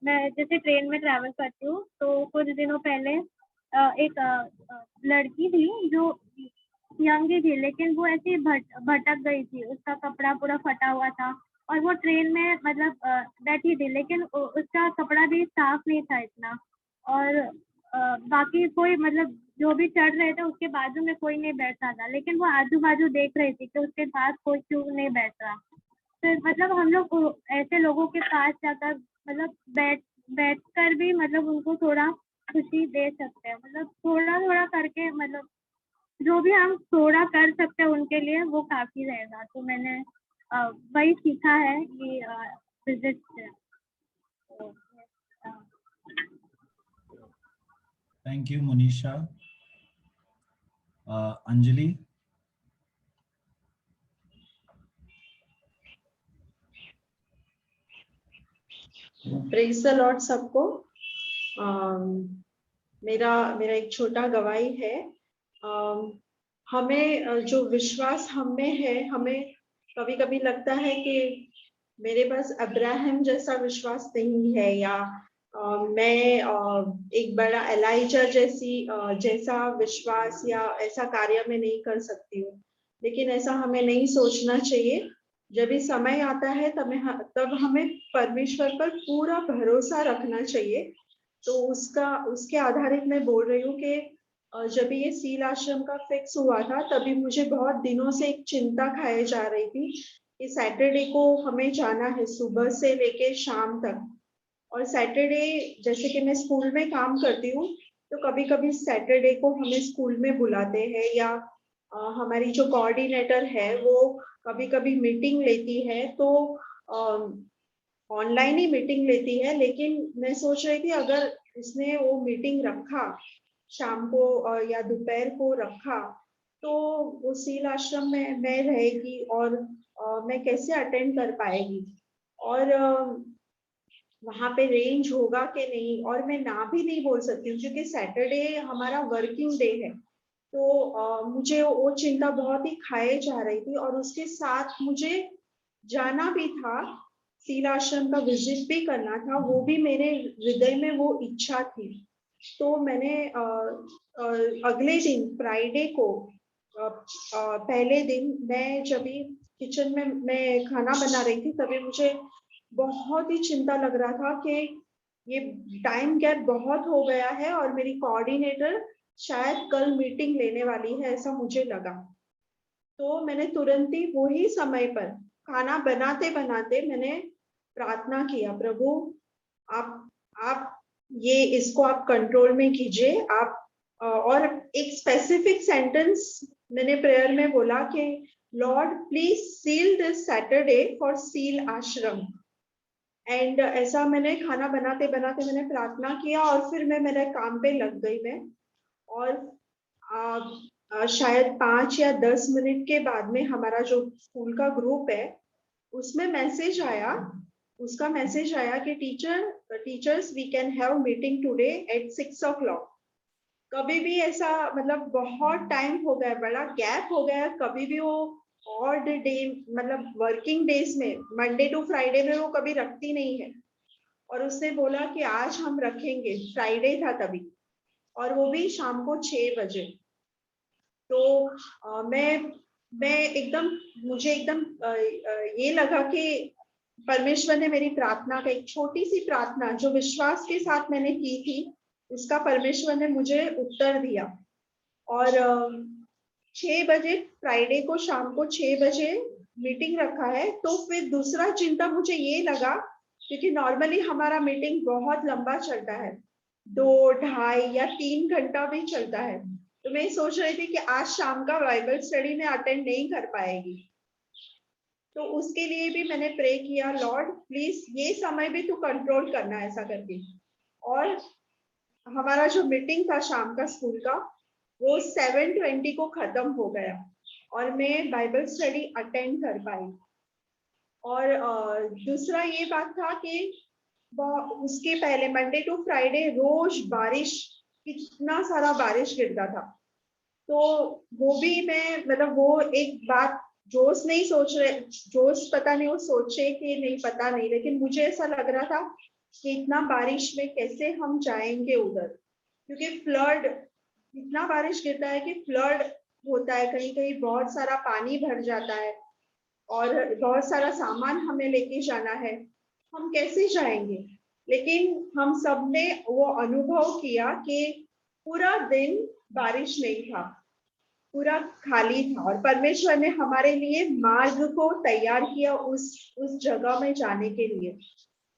मैं जैसे ट्रेन में ट्रैवल करती हूँ, तो कुछ दिनों पहले एक लड़की थी जो यंग ही थी, लेकिन वो ऐसे ही भटक गई थी। उसका कपड़ा पूरा फटा हुआ था और वो ट्रेन में मतलब बैठी थी, लेकिन उसका कपड़ा भी साफ नहीं था इतना। और बाकी कोई मतलब जो भी चढ़ रहे थे उसके बाजू में कोई नहीं बैठा था, लेकिन वो आजू बाजू देख रही थी कि उसके पास कोई क्यों नहीं बैठ रहा। फिर मतलब हम लोग ऐसे लोगों के पास जाकर मतलब बैठकर भी मतलब उनको थोड़ा खुशी दे सकते हैं, मतलब थोड़ा थोड़ा करके, मतलब जो भी हम थोड़ा कर सकते हैं उनके लिए वो काफी रहेगा। तो मैंने वही सीखा है कि विजिट से।
Thank you Manisha. Anjali.
Praise the Lord सबको। मेरा एक छोटा गवाही है। हमें जो विश्वास हम में है, हमें कभी कभी लगता है कि मेरे पास अब्राहम जैसा विश्वास नहीं है, या मैं एक बड़ा एलाइजा जैसा विश्वास या ऐसा कार्य में नहीं कर सकती हूँ। लेकिन ऐसा हमें नहीं सोचना चाहिए। जब भी समय आता है तब हमें परमेश्वर पर पूरा भरोसा रखना चाहिए। तो उसके आधारित मैं बोल रही हूँ कि जब ये सील आश्रम का फिक्स हुआ था, तभी मुझे बहुत दिनों से एक चिंता खाए जा रही थी कि सैटरडे को हमें जाना है सुबह से लेके शाम तक। और सैटरडे, जैसे कि मैं स्कूल में काम करती हूँ, तो कभी कभी सैटरडे को हमें स्कूल में बुलाते हैं, या हमारी जो कोऑर्डिनेटर है वो कभी कभी मीटिंग लेती है, तो ऑनलाइन ही मीटिंग लेती है। लेकिन मैं सोच रही थी अगर उसने वो मीटिंग रखा शाम को या दोपहर को रखा, तो वो सील आश्रम में मैं रहेगी और मैं कैसे अटेंड कर पाएगी, और वहां पे रेंज होगा कि नहीं। और मैं ना भी नहीं बोल सकती हूँ क्योंकि सैटरडे हमारा वर्किंग डे है। तो मुझे वो चिंता बहुत ही खाए जा रही थी, और उसके साथ मुझे जाना भी था, सील आश्रम का विजिट भी करना था, वो भी मेरे हृदय में वो इच्छा थी। तो मैंने अगले दिन फ्राइडे को पहले दिन मैं जब किचन में मैं खाना बना रही थी, तभी मुझे बहुत ही चिंता लग रहा था कि ये टाइम गैप बहुत हो गया है और मेरी कोऑर्डिनेटर शायद कल मीटिंग लेने वाली है, ऐसा मुझे लगा। तो मैंने तुरंत ही वही समय पर खाना बनाते बनाते मैंने प्रार्थना किया, प्रभु आप ये इसको आप कंट्रोल में कीजिए। आप और एक स्पेसिफिक सेंटेंस मैंने प्रेयर में बोला कि Lord please seal this Saturday for seal आश्रम। एंड ऐसा मैंने खाना बनाते बनाते मैंने प्रार्थना किया, और फिर मैं मेरे काम पे लग गई मैं। और शायद 5 या 10 मिनट के बाद में हमारा जो स्कूल का ग्रुप है उसमें मैसेज आया, उसका मैसेज आया कि teachers we can have meeting today at 6 o'clock। कभी भी ऐसा मतलब बहुत टाइम हो गया, बड़ा गैप हो गया, कभी भी वो ऑड डे मतलब वर्किंग डेज में मंडे टू फ्राइडे में वो कभी रखती नहीं है। और उसने बोला कि आज हम रखेंगे, फ्राइडे था तभी, और वो भी शाम को 6 बजे। तो मैं एकदम मुझे एकदम ये लगा कि परमेश्वर ने मेरी प्रार्थना का एक छोटी सी प्रार्थना जो विश्वास के साथ मैंने की थी, उसका परमेश्वर ने मुझे उत्तर दिया। और 6 बजे फ्राइडे को शाम को 6 बजे मीटिंग रखा है। तो फिर दूसरा चिंता मुझे ये लगा, क्योंकि नॉर्मली हमारा मीटिंग बहुत लंबा चलता है, 2, 2.5 या 3 घंटा भी चलता है। तो मैं सोच रही थी कि आज शाम का बाइबल स्टडी में अटेंड नहीं कर पाएगी। तो उसके लिए भी मैंने प्रे किया, लॉर्ड प्लीज ये समय भी तू कंट्रोल करना, ऐसा करके। और हमारा जो मीटिंग था शाम का स्कूल का, वो 7:20 को खत्म हो गया और मैं बाइबल स्टडी अटेंड कर पाई। और दूसरा ये बात था कि उसके पहले मंडे टू फ्राइडे रोज बारिश, कितना सारा बारिश गिरता था। तो वो भी मैं मतलब वो एक बात जोश नहीं सोच रहे, जोश पता नहीं वो सोचे कि नहीं पता नहीं, लेकिन मुझे ऐसा लग रहा था कि इतना बारिश में कैसे हम जाएंगे उधर, क्योंकि फ्लड, इतना बारिश गिरता है कि फ्लड होता है, कहीं कहीं बहुत सारा पानी भर जाता है और बहुत सारा सामान हमें लेके जाना है, हम कैसे जाएंगे। लेकिन हम सब ने वो अनुभव किया कि पूरा दिन बारिश नहीं था, पूरा खाली था, और परमेश्वर ने हमारे लिए मार्ग को तैयार किया उस जगह में जाने के लिए।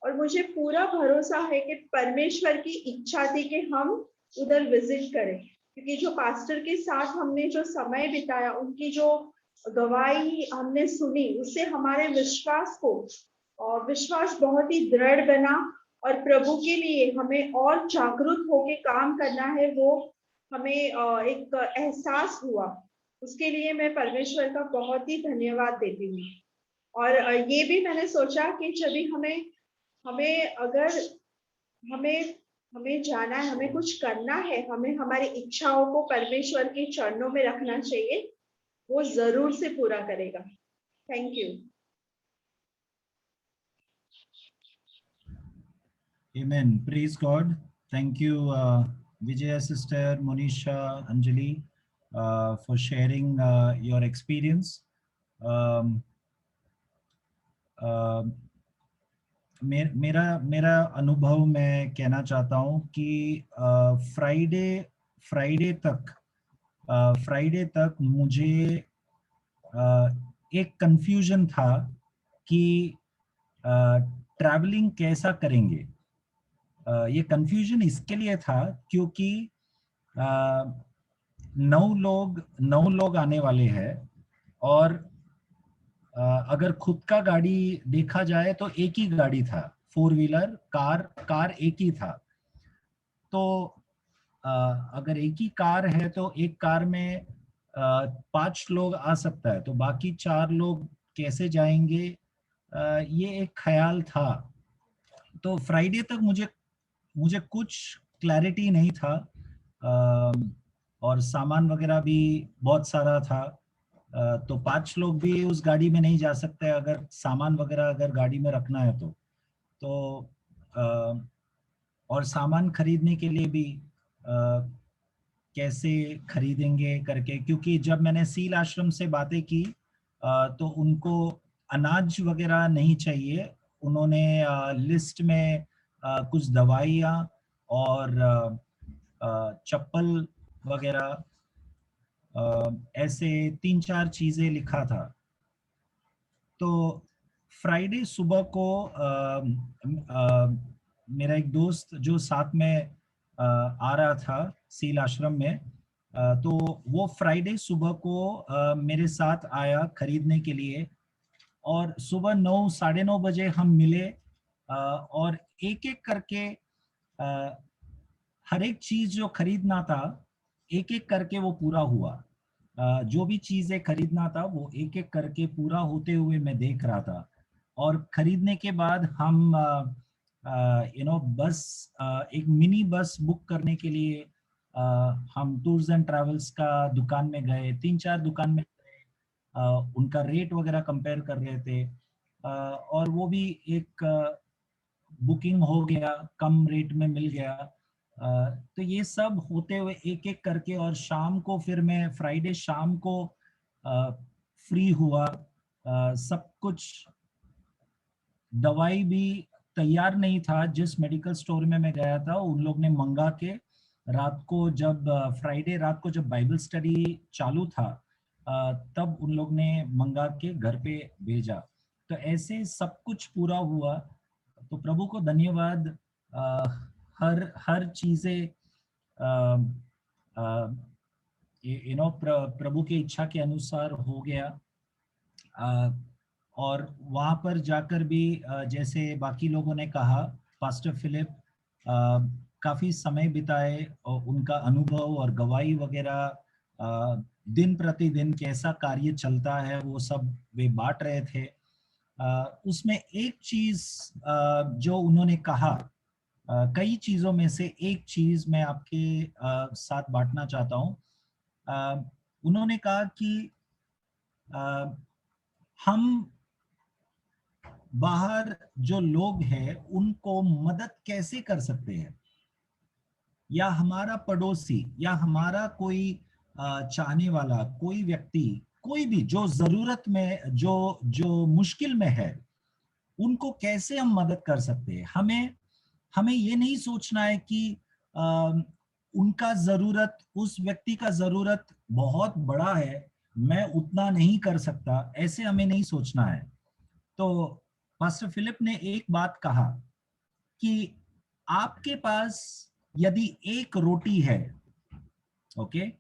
और मुझे पूरा भरोसा है कि परमेश्वर की इच्छा थी कि हम उधर विजिट करें, क्योंकि जो पास्टर के साथ हमने जो समय बिताया, उनकी जो गवाही हमने सुनी, उससे हमारे विश्वास बहुत ही दृढ़ बना। और प्रभु के लिए हमें और जागरूक होके काम करना है, वो हमें एक एहसास हुआ। उसके लिए मैं परमेश्वर का बहुत ही धन्यवाद देती हूँ। और ये भी मैंने सोचा कि जब हमें अगर हमें जाना है, हमें कुछ करना है, हमें हमारी इच्छाओं को परमेश्वर के चरणों में रखना चाहिए, वो जरूर से पूरा करेगा। Thank you.
Amen. Praise God. Thank you, Vijaya sister, Monisha, Anjali, for sharing your experience. Um, मेरा अनुभव मैं कहना चाहता हूँ कि फ्राइडे तक मुझे एक कंफ्यूजन था कि ट्रैवलिंग कैसा करेंगे। ये कंफ्यूजन इसके लिए था क्योंकि 9 लोग आने वाले हैं, और अगर खुद का गाड़ी देखा जाए तो एक ही गाड़ी था, 4 व्हीलर कार एक ही था। तो अगर एक ही कार है तो एक कार में 5 लोग आ सकता है, तो बाकी 4 लोग कैसे जाएंगे, ये एक ख्याल था। तो फ्राइडे तक मुझे कुछ क्लैरिटी नहीं था, और सामान वगैरह भी बहुत सारा था। तो 5 लोग भी उस गाड़ी में नहीं जा सकते अगर सामान वगैरह अगर गाड़ी में रखना है तो और सामान खरीदने के लिए भी कैसे खरीदेंगे करके, क्योंकि जब मैंने सील आश्रम से बातें की तो उनको अनाज वगैरह नहीं चाहिए। उन्होंने लिस्ट में कुछ दवाइयाँ और चप्पल वगैरह ऐसे 3-4 चीजें लिखा था। तो फ्राइडे सुबह को मेरा एक दोस्त जो साथ में आ रहा था सील आश्रम में, तो वो फ्राइडे सुबह को मेरे साथ आया खरीदने के लिए, और सुबह 9 साढ़े 9 बजे हम मिले, और एक एक करके हर एक चीज जो खरीदना था एक एक करके वो पूरा हुआ। जो भी चीजें खरीदना था वो एक एक करके पूरा होते हुए मैं देख रहा था। और खरीदने के बाद हम बस एक मिनी बस बुक करने के लिए हम टूर्स एंड ट्रैवल्स का दुकान में गए, 3-4 दुकान में उनका रेट वगैरह कंपेयर कर रहे थे, और वो भी एक बुकिंग हो गया, कम रेट में मिल गया। तो ये सब होते हुए एक एक करके, और शाम को फिर मैं फ्राइडे शाम को फ्री हुआ। सब कुछ दवाई भी तैयार नहीं था, जिस मेडिकल स्टोर में मैं गया था उन लोग ने मंगा के रात को, जब फ्राइडे रात को जब बाइबल स्टडी चालू था तब उन लोग ने मंगा के घर पे भेजा। तो ऐसे सब कुछ पूरा हुआ। तो प्रभु को धन्यवाद। हर चीजें प्रभु की इच्छा के अनुसार हो गया। और वहाँ पर जाकर भी जैसे बाकी लोगों ने कहा, पास्टर फिलिप काफी समय बिताए, और उनका अनुभव और गवाही वगैरह दिन प्रतिदिन कैसा कार्य चलता है वो सब वे बांट रहे थे। उसमें एक चीज जो उन्होंने कहा, कई चीजों में से एक चीज मैं आपके साथ बांटना चाहता हूँ। उन्होंने कहा कि हम बाहर जो लोग हैं उनको मदद कैसे कर सकते हैं, या हमारा पड़ोसी या हमारा कोई चाहने वाला कोई व्यक्ति, कोई भी जो जरूरत में, जो मुश्किल में है, उनको कैसे हम मदद कर सकते हैं। हमें हमें ये नहीं सोचना है कि उनका जरूरत, उस व्यक्ति का जरूरत बहुत बड़ा है, मैं उतना नहीं कर सकता, ऐसे हमें नहीं सोचना है। तो पास्टर फिलिप ने एक बात कहा कि आपके पास यदि एक रोटी है, ओके,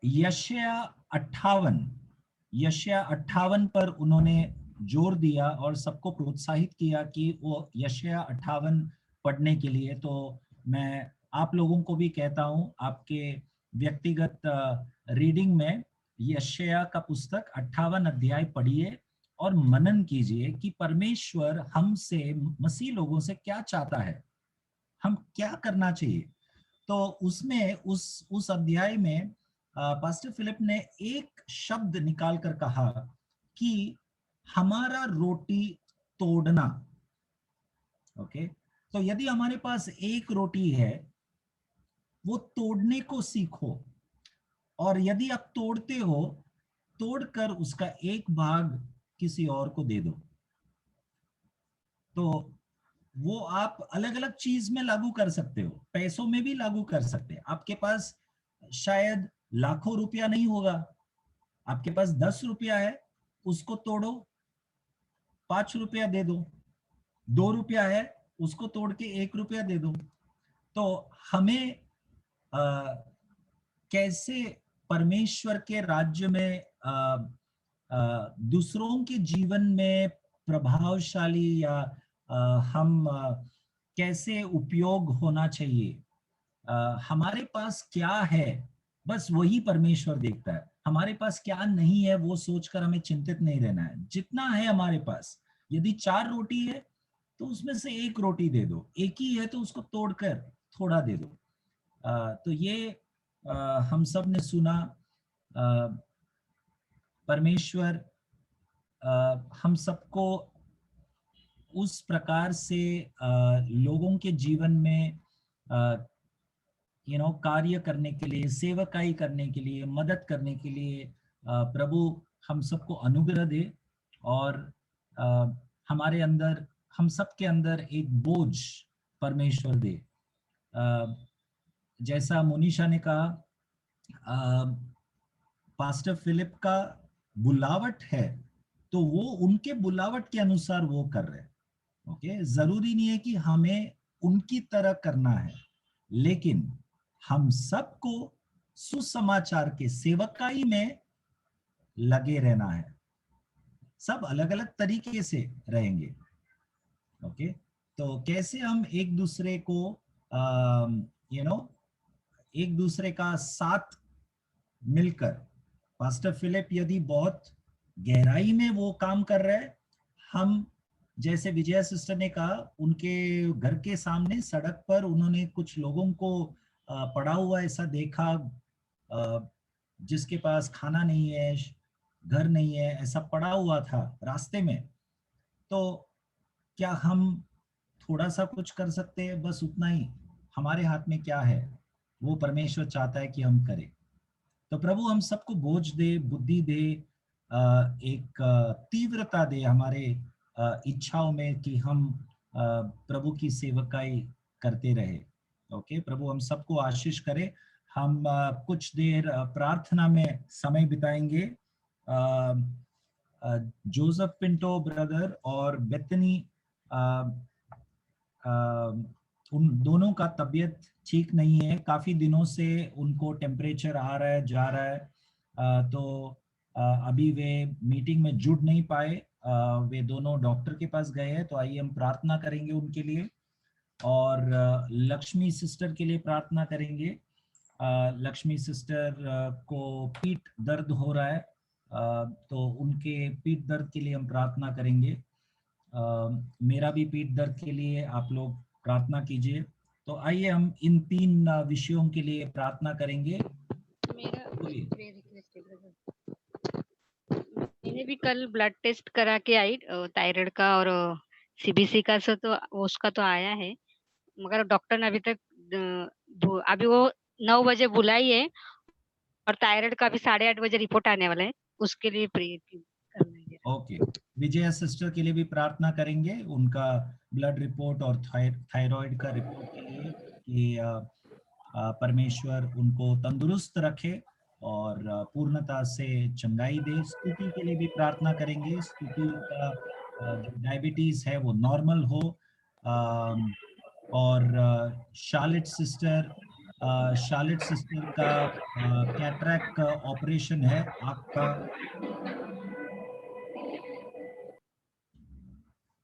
यशाया 58 पर उन्होंने जोर दिया और सबको प्रोत्साहित किया कि वो यशाया 58 पढ़ने के लिए। तो मैं आप लोगों को भी कहता हूं, आपके व्यक्तिगत रीडिंग में यशाया का पुस्तक 58 अध्याय पढ़िए और मनन कीजिए कि परमेश्वर हमसे, मसीह लोगों से क्या चाहता है, हम क्या करना चाहिए। तो उसमें उस अध्याय में पास्टर फिलिप ने एक शब्द निकाल कर कहा कि हमारा रोटी तोड़ना। ओके, तो यदि हमारे पास एक रोटी है, वो तोड़ने को सीखो, और यदि आप तोड़ते हो, तोड़कर उसका एक भाग किसी और को दे दो। तो वो आप अलग अलग चीज में लागू कर सकते हो, पैसों में भी लागू कर सकते हैं। आपके पास शायद लाखों रुपया नहीं होगा, आपके पास 10 रुपया है, उसको तोड़ो, 5 रुपया दे दो। 2 रुपया है, उसको तोड़ के 1 रुपया दे दो। तो हमें कैसे परमेश्वर के राज्य में दूसरों के जीवन में प्रभावशाली या हम कैसे उपयोग होना चाहिए, हमारे पास क्या है, बस वही परमेश्वर देखता है। हमारे पास क्या नहीं है वो सोचकर हमें चिंतित नहीं रहना है। जितना है हमारे पास, यदि 4 रोटी है तो उसमें से 1 रोटी दे दो, एक ही है तो उसको तोड़कर थोड़ा दे दो। तो ये हम सब ने सुना, परमेश्वर हम सबको उस प्रकार से लोगों के जीवन में कार्य करने के लिए, सेवकाई करने के लिए, मदद करने के लिए प्रभु हम सबको अनुग्रह दे, और हमारे अंदर, हम सबके अंदर एक बोझ परमेश्वर दे। जैसा मोनिशा ने कहा, पास्टर फिलिप का बुलावट है, तो वो उनके बुलावट के अनुसार वो कर रहे हैं। ओके, जरूरी नहीं है कि हमें उनकी तरह करना है, लेकिन हम सबको सुसमाचार के सेवकाई में लगे रहना है। सब अलग अलग तरीके से रहेंगे। ओके, तो कैसे हम एक दूसरे को एक दूसरे का साथ मिलकर, पास्टर फिलिप यदि बहुत गहराई में वो काम कर रहे हैं, हम जैसे विजया सिस्टर ने कहा, उनके घर के सामने सड़क पर उन्होंने कुछ लोगों को पड़ा हुआ ऐसा देखा, जिसके पास खाना नहीं है, घर नहीं है, ऐसा पड़ा हुआ था रास्ते में। तो क्या हम थोड़ा सा कुछ कर सकते हैं? बस उतना ही। हमारे हाथ में क्या है, वो परमेश्वर चाहता है कि हम करें। तो प्रभु हम सबको बोझ दे, बुद्धि दे, एक तीव्रता दे हमारे इच्छाओं में कि हम प्रभु की सेवकाई करते रहे। ओके, प्रभु हम सबको आशीष करे। हम कुछ देर प्रार्थना में समय बिताएंगे। जोसेफ पिंटो ब्रदर और बेथनी, उन दोनों का तबीयत ठीक नहीं है, काफी दिनों से उनको टेम्परेचर आ रहा है, जा रहा है। तो अभी वे मीटिंग में जुड़ नहीं पाए। वे दोनों डॉक्टर के पास गए हैं। तो आइए हम प्रार्थना करेंगे उनके लिए, और लक्ष्मी सिस्टर के लिए प्रार्थना करेंगे। लक्ष्मी सिस्टर को पीठ दर्द हो रहा है, तो उनके पीठ दर्द के लिए हम प्रार्थना करेंगे। मेरा भी पीठ दर्द के लिए आप लोग प्रार्थना कीजिए। तो आइए हम इन 3 विषयों के लिए प्रार्थना करेंगे।
मैंने भी कल ब्लड टेस्ट करा के आई, थायराइड का और सीबीसी का, सो तो उसका तो आया है, मगर डॉक्टर ने अभी तक अभी वो 9 बजे बुलाई है, और थायराइड का भी 8:30 बजे रिपोर्ट आने वाला है, उसके लिए प्रेयर करना है।
ओके, विजया सिस्टर के लिए भी प्रार्थना करेंगे। उनका ब्लड रिपोर्ट और थायराइड का रिपोर्ट के लिए कि परमेश्वर उनको तंदुरुस्त रखे और पूर्णता से चंगाई दे। स्तुति के लिए भी प्रार्थना करेंगे, स्तुति का जो डायबिटीज है वो नॉर्मल हो। और शार्लेट सिस्टर का कैटरैक्ट का ऑपरेशन है, आँख का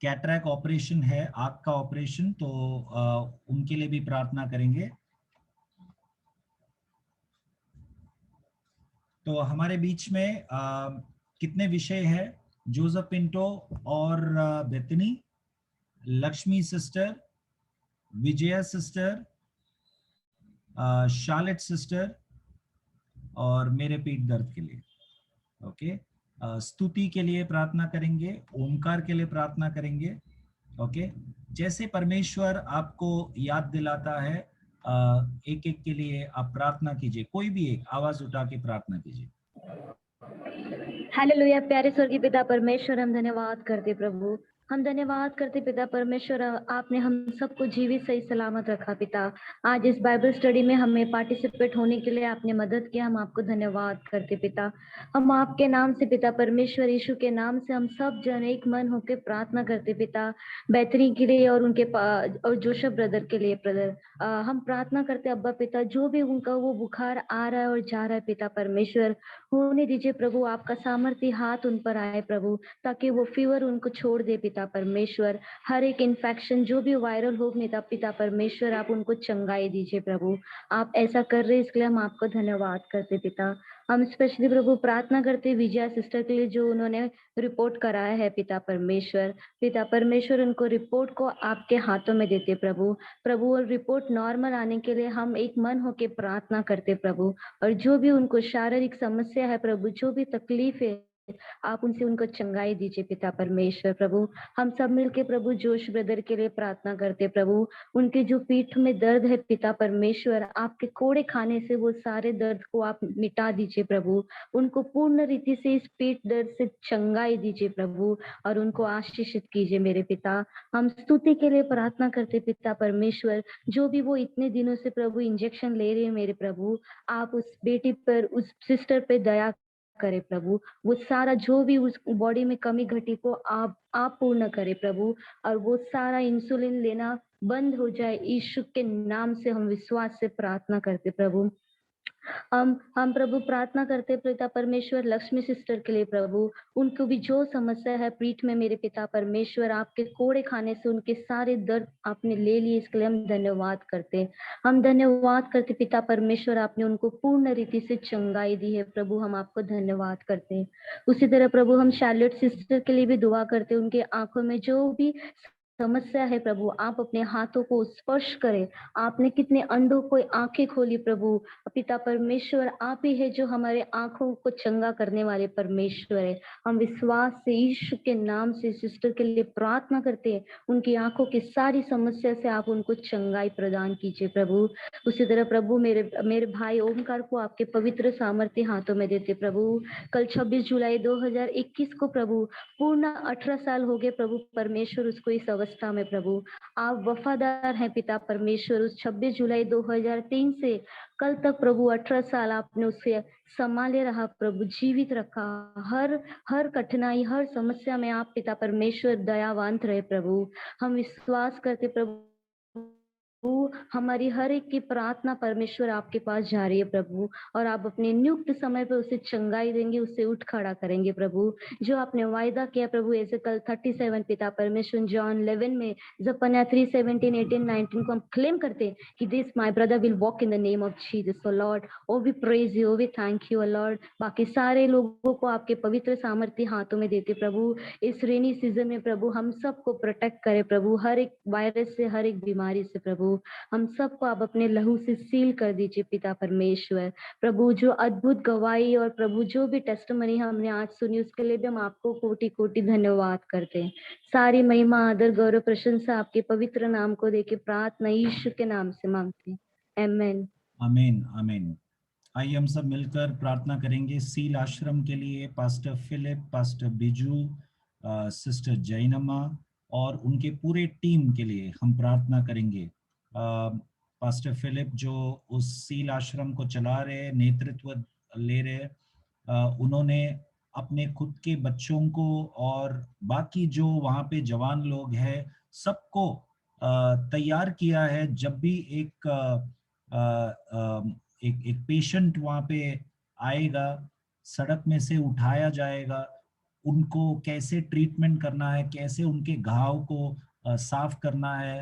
कैटरैक्ट ऑपरेशन है, आँख का ऑपरेशन, तो उनके लिए भी प्रार्थना करेंगे। तो हमारे बीच में कितने विषय है? जोसेफ पिंटो और Bethany, Lakshmi sister, Vijaya sister, Charlotte sister और मेरे पीठ दर्द के लिए। ओके, स्तुति के लिए प्रार्थना करेंगे, ओमकार के लिए प्रार्थना करेंगे। ओके, जैसे परमेश्वर आपको याद दिलाता है एक एक के लिए आप प्रार्थना कीजिए, कोई भी एक आवाज उठा के प्रार्थना कीजिए।
हालेलुया। प्यारे स्वर्गीय पिता परमेश्वर, हम धन्यवाद करते प्रभु, हम धन्यवाद करते पिता परमेश्वर, आपने हम सबको जीवित सही सलामत रखा पिता। आज इस बाइबल स्टडी में हमें पार्टिसिपेट होने के लिए आपने मदद किया, हम आपको धन्यवाद करते पिता। हम आपके नाम से पिता परमेश्वर यीशु के नाम से हम सब जन एक मन होकर प्रार्थना करते पिता, बेहतरी के लिए और उनके और जोसेफ ब्रदर के लिए। ब्रदर हम प्रार्थना करते अब्बा पिता, जो भी उनका वो बुखार आ रहा है और जा रहा है पिता परमेश्वर, होने दीजिए प्रभु, आपका सामर्थ्य हाथ उन पर आए प्रभु, ताकि वो फीवर उनको छोड़ दे पिता परमेश्वर। हर एक इन्फेक्शन जो भी वायरल हो पिता परमेश्वर, आप उनको चंगाई दीजिए प्रभु। आप ऐसा कर रहे इसके लिए हम आपको धन्यवाद करते पिता। हम स्पेशली प्रभु प्रार्थना करते विजया सिस्टर के लिए, जो उन्होंने रिपोर्ट कराया है पिता परमेश्वर उनको रिपोर्ट को आपके हाथों में देते प्रभु। प्रभु और रिपोर्ट नॉर्मल आने के लिए हम एक मन होके प्रार्थना करते प्रभु, और जो भी उनको शारीरिक समस्या है प्रभु, जो भी तकलीफ है, आप उनसे उनको चंगाई दीजिए पिता परमेश्वर। प्रभु हम सब मिलके प्रभु जोश ब्रदर के लिए प्रार्थना करते प्रभु, उनके जो पीठ में दर्द है पिता परमेश्वर, आपके कोड़े खाने से वो सारे दर्द को आप मिटा दीजिए प्रभु, उनको पूर्ण रीति से इस पीठ दर्द से चंगाई दीजिए प्रभु, और उनको आशीषित कीजिए मेरे पिता। हम स्तुति के लिए प्रार्थना करते पिता परमेश्वर, जो भी वो इतने दिनों से प्रभु इंजेक्शन ले रहे हैं मेरे प्रभु, आप उस बेटी पर, उस सिस्टर पे दया करे प्रभु, वो सारा जो भी उस बॉडी में कमी घटी को आप पूर्ण करे प्रभु, और वो सारा इंसुलिन लेना बंद हो जाए, यीशु के नाम से हम विश्वास से प्रार्थना करते प्रभु। हम प्रभु प्रार्थना करते पिता परमेश्वर लक्ष्मी सिस्टर के लिए प्रभु, उनको भी जो समस्या है पीठ में मेरे पिता परमेश्वर, आपके कोड़े खाने से उनके सारे दर्द आपने ले लिए, इसके लिए हम धन्यवाद करते। हम धन्यवाद करते पिता परमेश्वर, आपने उनको पूर्ण रीति से चंगाई दी है प्रभु, हम आपको धन्यवाद करते हैं। उसी तरह प्रभु हम शार्लेट सिस्टर के लिए भी दुआ करते, उनके आंखों में जो भी समस्या है प्रभु, आप अपने हाथों को स्पर्श करें। आपने कितने अंधों को आंखें खोली प्रभु, पिता परमेश्वर आप ही है जो हमारे आंखों को चंगा करने वाले परमेश्वर है। हम विश्वास से यीशु के नाम से सिस्टर के लिए प्रार्थना करते हैं, उनकी आंखों की सारी समस्या से आप उनको चंगाई प्रदान कीजिए प्रभु। उसी तरह प्रभु मेरे भाई ओमकार को आपके पवित्र सामर्थ्य हाथों में देते प्रभु। कल 26 जुलाई 2021 को प्रभु पूर्ण 18 साल हो गए प्रभु परमेश्वर उसको इस अवस्था में प्रभु, आप वफादार हैं पिता परमेश्वर। उस 26 जुलाई 2003 से कल तक प्रभु 18 साल आपने उसे संभाले रहा प्रभु, जीवित रखा। हर कठिनाई, हर समस्या में आप पिता परमेश्वर दयावंत रहे प्रभु। हम विश्वास करते प्रभु, हमारी हर एक की प्रार्थना परमेश्वर आपके पास जा रही है प्रभु, और आप अपने नियुक्त समय पर उसे चंगाई देंगे, उसे उठ खड़ा करेंगे प्रभु, जो आपने वायदा किया प्रभु। ऐसे कल 37 पिता परमेश्वर जॉन 11 में, जपन्या 3:17, 18, 19 को हम क्लेम करते कि this my brother will walk in the name of Jesus. O Lord, O we praise you, O we thank you Lord. बाकी सारे लोगों को आपके पवित्र सामर्थ्य हाथों में देते प्रभु। इस रेनी सीजन में प्रभु हम सबको प्रोटेक्ट करे प्रभु, हर एक वायरस से, हर एक बीमारी से प्रभु, हम सबको आप अपने लहू से सील कर दीजिए पिता परमेश्वर। प्रभु जो अद्भुत गवाही और प्रभु जो भी टेस्टिमनी हमने आज सुनी, उसके लिए भी हम आपको कोटि कोटि धन्यवाद करते हैं। सारी महिमा, आदर, गौरव, प्रशंसा आपके पवित्र नाम को देके प्रार्थना यीशु के नाम से मांगते हैं, आमीन।
आमीन आमीन। आइए हम सब मिलकर प्रार्थना करेंगे सील आश्रम के लिए। Pastor Philip, pastor Biju, sister Jainamma, और उनके पूरे टीम के लिए हम प्रार्थना करेंगे। पास्टर फिलिप जो उस सील आश्रम को चला रहे, नेतृत्व ले रहे, उन्होंने अपने खुद के बच्चों को और बाकी जो वहाँ पे जवान लोग हैं सबको तैयार किया है। जब भी एक पेशेंट वहाँ पे आएगा, सड़क में से उठाया जाएगा, उनको कैसे ट्रीटमेंट करना है, कैसे उनके घाव को साफ करना है,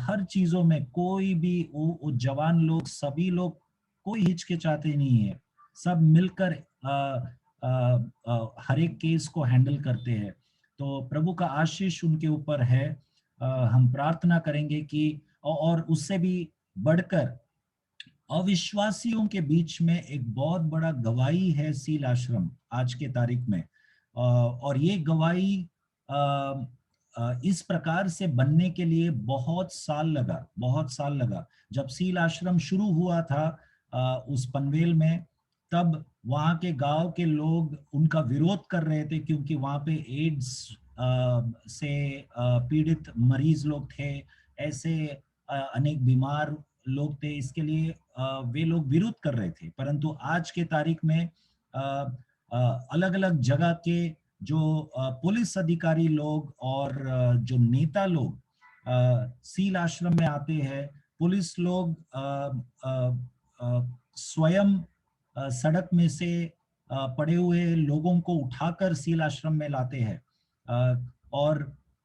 हर चीजों में कोई भी वो जवान लोग सभी लोग कोई हिचकिचाते नहीं है, सब मिलकर हर एक केस को हैंडल करते हैं। तो प्रभु का आशीष उनके ऊपर है। हम प्रार्थना करेंगे कि और उससे भी बढ़कर अविश्वासियों के बीच में एक बहुत बड़ा गवाही है सील आश्रम आज के तारीख में। और ये गवाही इस प्रकार से बनने के लिए बहुत साल लगा। जब सील आश्रम शुरू हुआ था उस पनवेल में, तब वहाँ के गांव के लोग उनका विरोध कर रहे थे, क्योंकि वहाँ पे एड्स से पीड़ित मरीज लोग थे, ऐसे अनेक बीमार लोग थे, इसके लिए वे लोग विरोध कर रहे थे। परंतु आज के तारीख में अलग अलग जगह के जो पुलिस अधिकारी लोग और जो नेता लोग सील आश्रम में आते हैं, पुलिस लोग स्वयं सड़क में से पड़े हुए लोगों को उठाकर सील आश्रम में लाते हैं। और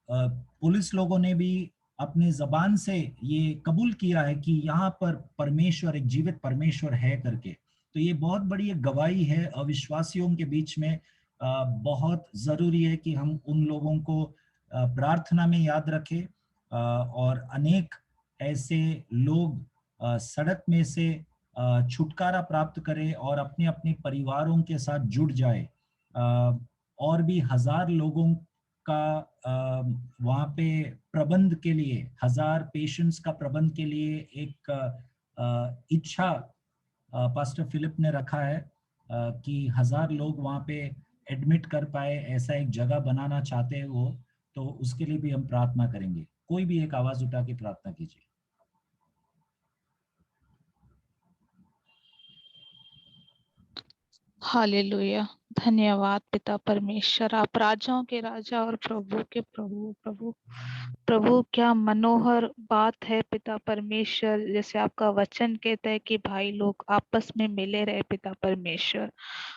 पुलिस लोगों ने भी अपने जबान से ये कबूल किया है कि यहाँ पर परमेश्वर, एक जीवित परमेश्वर है करके। तो ये बहुत बड़ी एक गवाही है अविश्वासियों के बीच में। बहुत जरूरी है कि हम उन लोगों को प्रार्थना में याद रखें, और अनेक ऐसे लोग सड़क में से छुटकारा प्राप्त करें और अपने अपने परिवारों के साथ जुड़ जाए। और भी 1000 लोगों का वहाँ पे प्रबंध के लिए, 1000 पेशेंट्स का प्रबंध के लिए एक इच्छा पास्टर फिलिप ने रखा है कि 1000 लोग वहाँ पे एडमिट कर पाए, ऐसा एक जगह बनाना चाहते हैं वो। तो उसके लिए भी हम प्रार्थना करेंगे। कोई भी एक आवाज उठा के प्रार्थना कीजिए।
हालेलुया। धन्यवाद पिता परमेश्वर, आप राजाओं के राजा और प्रभु के प्रभु। प्रभु क्या मनोहर बात है पिता परमेश्वर, जैसे आपका वचन कहता है कि भाई लोग आपस में मिले रहे पिता परमेश्वर।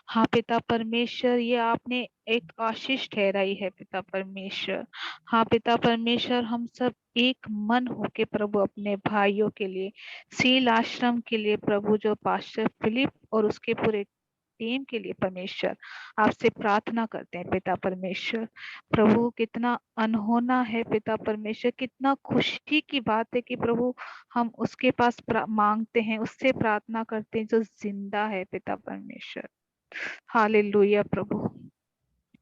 हाँ पिता परमेश्वर, ये आपने एक आशीष ठहराई है पिता परमेश्वर। हाँ पिता परमेश्वर, हम सब एक मन होके प्रभु अपने भाइयों के लिए, सील आश्रम के लिए प्रभु, जो पास्टर फिलिप और उसके पूरे टीम के लिए परमेश्वर आपसे प्रार्थना करते हैं पिता परमेश्वर। प्रभु कितना अनहोना है पिता परमेश्वर, कितना खुशी की बात है कि प्रभु हम उसके पास मांगते हैं, उससे प्रार्थना करते हैं जो जिंदा है पिता परमेश्वर। हालेलुया प्रभु।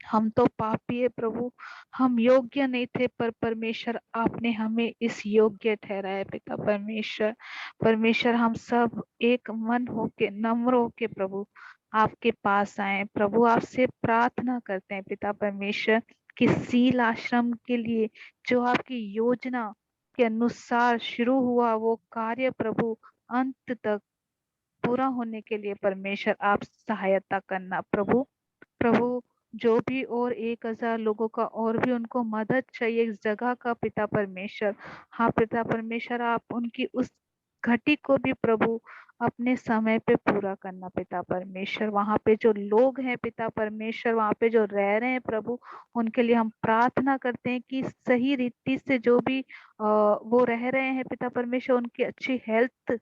हम तो पापी है प्रभु, हम योग्य नहीं थे, पर परमेश्वर आपने हमें इस योग्य ठहराया पिता परमेश्वर। परमेश्वर हम सब एक मन होके, नम्र होके प्रभु आपके पास आए प्रभु, आपसे प्रार्थना करते हैं पिता परमेश्वर कि सील आश्रम के लिए जो आपकी योजना के अनुसार शुरू हुआ वो कार्य प्रभु अंत तक पूरा होने के लिए परमेश्वर आप सहायता करना प्रभु। प्रभु जो भी और 1000 लोगों का और भी उनको मदद चाहिए इस जगह का पिता परमेश्वर, हाँ पिता परमेश्वर आप उनकी उस घटी को भी प्रभु अपने समय पे पूरा करना पिता परमेश्वर। वहां पे जो लोग हैं पिता परमेश्वर, वहां पे जो रह रहे हैं प्रभु, उनके लिए हम प्रार्थना करते हैं कि सही रीति से जो भी वो रह रहे हैं पिता परमेश्वर, उनकी अच्छी हेल्थ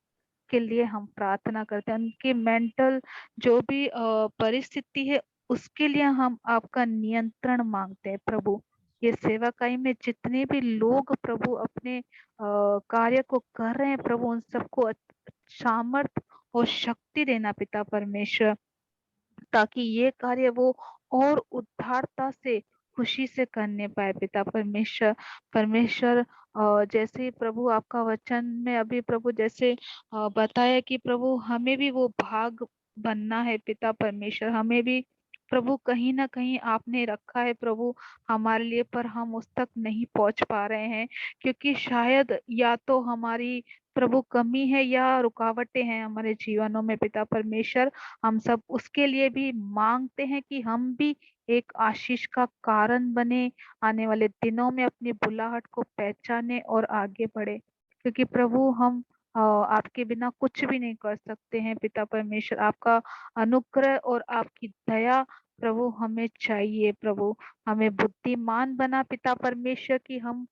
के लिए हम प्रार्थना करते हैं। उनकी मेंटल जो भी परिस्थिति है उसके लिए हम आपका नियंत्रण मांगते हैं प्रभु। ये सेवाकाई में जितने भी लोग प्रभु अपने कार्य को कर रहे हैं प्रभु, उन सबको सामर्थ और शक्ति देना पिता परमेश्वर, ताकि ये कार्य वो और उद्धारता से, खुशी से करने पाए पिता परमेश्वर। परमेश्वर जैसे प्रभु आपका वचन में अभी प्रभु जैसे बताया कि प्रभु हमें भी वो भाग बनना है पिता परमेश्वर, हमें भी प्रभु कहीं ना कहीं आपने रखा है प्रभु हमारे लिए, पर हम उस तक नहीं पहुंच पा रहे हैं, क्योंकि शायद या तो हमारी प्रभु कमी है या रुकावटें हैं हमारे जीवनों में पिता परमेश्वर। हम सब उसके लिए भी मांगते हैं कि हम भी एक आशीष का कारण बने, आने वाले दिनों में अपनी बुलाहट को पहचाने और आगे बढ़े, क्योंकि प्रभु हम आपके बिना कुछ भी नहीं कर सकते हैं पिता परमेश्वर। आपका अनुग्रह और आपकी दया प्रभु हमें चाहिए प्रभु। हमें बुद्धिमान बना पिता परमेश्वर कि हम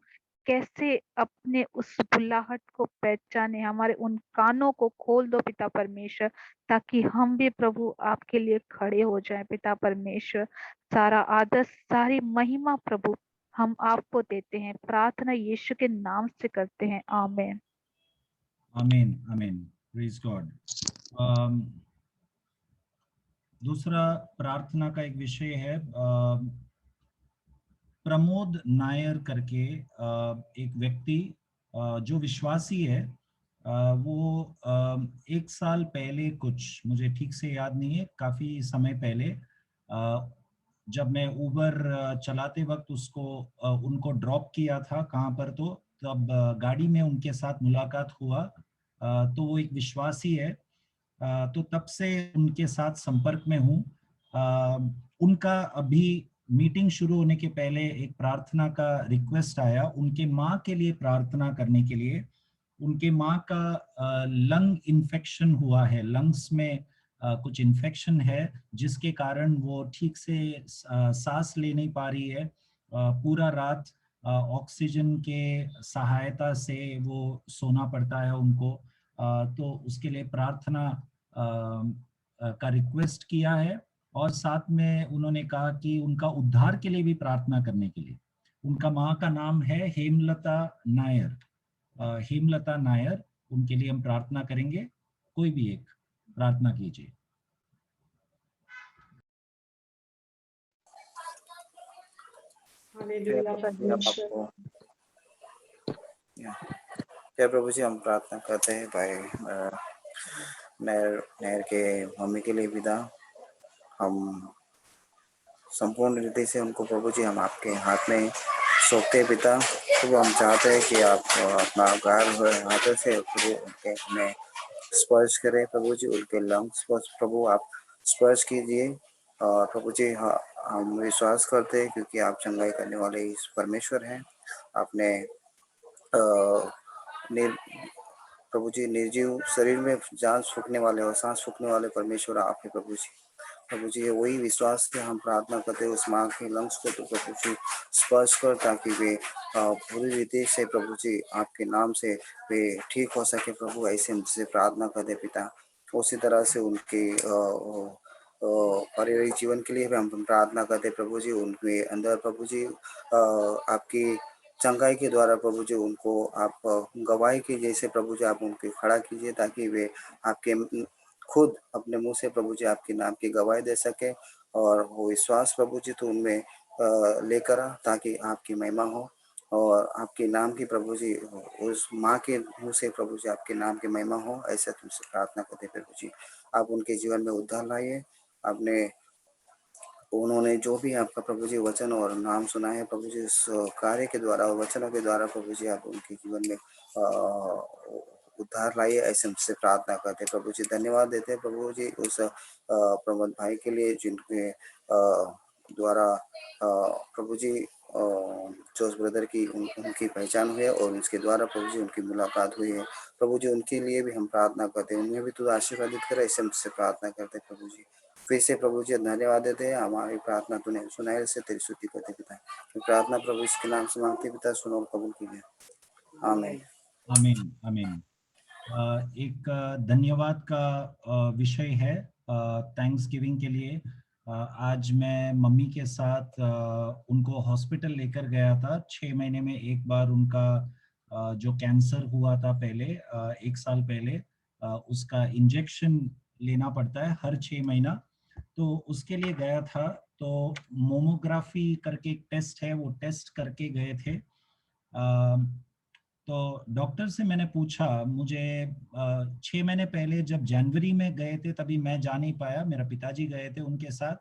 कैसे अपने उस बुलाहट को पहचाने, हमारे उन कानों को खोल दो पिता परमेश्वर, ताकि हम भी प्रभु आपके लिए खड़े हो जाएं पिता परमेश्वर। सारा आदर सारी महिमा प्रभु हम आपको देते हैं, प्रार्थना यीशु के नाम से करते हैं, आमीन।
आमीन आमीन, प्रेज गॉड। दूसरा प्रार्थना का एक विषय है, प्रमोद नायर करके एक व्यक्ति जो विश्वासी है, वो 1 साल पहले, कुछ मुझे ठीक से याद नहीं है, काफी समय पहले जब मैं उबर चलाते वक्त उनको ड्रॉप किया था कहाँ पर, तो तब गाड़ी में उनके साथ मुलाकात हुआ। तो वो एक विश्वासी है, तो तब से उनके साथ संपर्क में हूँ। उनका अभी मीटिंग शुरू होने के पहले एक प्रार्थना का रिक्वेस्ट आया, उनके माँ के लिए प्रार्थना करने के लिए। उनके माँ का लंग इन्फेक्शन हुआ है, लंग्स में कुछ इन्फेक्शन है, जिसके कारण वो ठीक से सांस ले नहीं पा रही है। पूरा रात ऑक्सीजन के सहायता से वो सोना पड़ता है उनको। तो उसके लिए प्रार्थना का रिक्वेस्ट किया है, और साथ में उन्होंने कहा कि उनका उद्धार के लिए भी प्रार्थना करने के लिए। उनका माँ का नाम है हेमलता नायर। हेमलता नायर, उनके लिए हम प्रार्थना करेंगे। कोई भी एक प्रार्थना कीजिए।
हालेलुया परमेश्वर।
जय प्रभु जी, हम प्रार्थना करते हैं भाई नहर के मम्मी के लिए पिता। हम संपूर्ण रीति से उनको प्रभु जी हम आपके हाथ में सौंपते हैं पिता। प्रभु हम चाहते हैं कि आप अपना गार हुए हाथों से प्रभु उनके हमें स्पर्श करें प्रभु जी, उनके लंग्स पर प्रभु आप स्पर्श कीजिए। और प्रभु जी हम विश्वास करते हैं क्योंकि आप चंगाई करने वाले इस परमेश्वर हैं। आपने प्रभु जी निर्जीव शरीर में जान फूकने वाले और सांस फूकने वाले परमेश्वर आप हैं प्रभु जी। प्रभु जी वही विश्वास से हम प्रार्थना करते हैं, उस माँ के लंग्स को तो प्रभु जी स्पर्श कर, ताकि वे पूरी रीति से प्रभु जी आपके नाम से वे ठीक हो सके प्रभु। ऐसे हमसे प्रार्थना करते पिता। उसी तरह से उनके पारिवारिक जीवन के लिए भी हम प्रार्थना करते प्रभु जी। उनके अंदर प्रभु जी आपकी चंगाई के द्वारा प्रभु जी उनको आप गवाही की जैसे प्रभु जी आप उनके खड़ा कीजिए, ताकि वे आपके खुद अपने मुंह से प्रभु जी आपके नाम की गवाही दे सके। और वो विश्वास प्रभु जी तो उनमें लेकर ताकि आपकी महिमा हो और आपके नाम की प्रभु जी उस माँ के मुंह से प्रभु जी आपके नाम की महिमा हो। ऐसा तुमसे प्रार्थना करते प्रभु जी, आप उनके जीवन में उद्धार लाइए। आपने उन्होंने जो भी आपका प्रभु जी वचन और नाम सुना है प्रभु जी, इस कार्य के द्वारा और वचनों के द्वारा प्रभु जी आप उनके जीवन में उद्धार लाइए। ऐसे हमसे प्रार्थना करते प्रभु जी। धन्यवाद देते हैं प्रभु जी उस प्रमोद भाई के लिए, जिनके द्वारा प्रभु जी जोश ब्रदर की उनकी पहचान हुई है और उसके द्वारा प्रभु जी उनकी मुलाकात हुई है। प्रभु जी उनके लिए भी हम प्रार्थना करते हैं, उन्हें भी तो आशीर्वादित करे। ऐसे हमसे प्रार्थना करते हैं प्रभु जी। फिर से प्रभु जी धन्यवाद देते हैं, हमारी प्रार्थना तूने सुनाई से तेरी स्तुति करते पिता। प्रार्थना प्रभु इसके नाम से मांगते पिता, सुनो और कबूल कीजिए, आमीन
आमीन आमीन। एक धन्यवाद का विषय है, थैंक्स गिविंग के लिए। आज मैं मम्मी के साथ उनको हॉस्पिटल लेकर गया था। 6 महीने में एक बार उनका जो कैंसर हुआ था पहले 1 साल पहले, उसका इंजेक्शन लेना पड़ता है हर 6 महीना, तो उसके लिए गया था। तो मोमोग्राफी करके एक टेस्ट है, वो टेस्ट करके गए थे। तो डॉक्टर से मैंने पूछा, मुझे 6 महीने पहले जब जनवरी में गए थे तभी मैं जा नहीं पाया, मेरा पिताजी गए थे उनके साथ।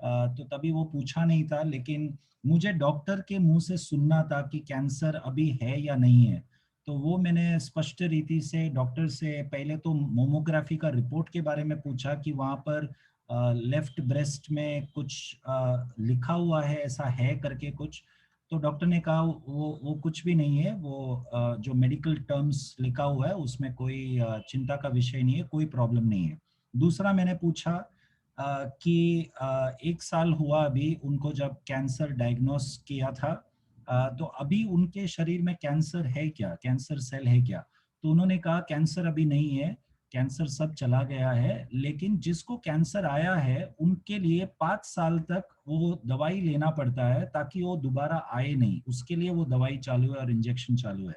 तो तभी वो पूछा नहीं था, लेकिन मुझे डॉक्टर के मुंह से सुनना था कि कैंसर अभी है या नहीं है। तो वो मैंने स्पष्ट रीति से डॉक्टर से पहले तो मोमोग्राफी का रिपोर्ट के बारे में पूछा कि वहाँ पर लेफ्ट ब्रेस्ट में कुछ लिखा हुआ है, ऐसा है करके कुछ। तो डॉक्टर ने कहा वो कुछ भी नहीं है, वो जो मेडिकल टर्म्स लिखा हुआ है उसमें कोई चिंता का विषय नहीं है, कोई प्रॉब्लम नहीं है। दूसरा मैंने पूछा कि 1 साल हुआ अभी उनको जब कैंसर डायग्नोस किया था, तो अभी उनके शरीर में कैंसर है क्या, कैंसर सेल है क्या? तो उन्होंने कहा कैंसर अभी नहीं है, कैंसर सब चला गया है, लेकिन जिसको कैंसर आया है उनके लिए 5 साल तक वो दवाई लेना पड़ता है ताकि वो दोबारा आए नहीं, उसके लिए वो दवाई चालू है और इंजेक्शन चालू है।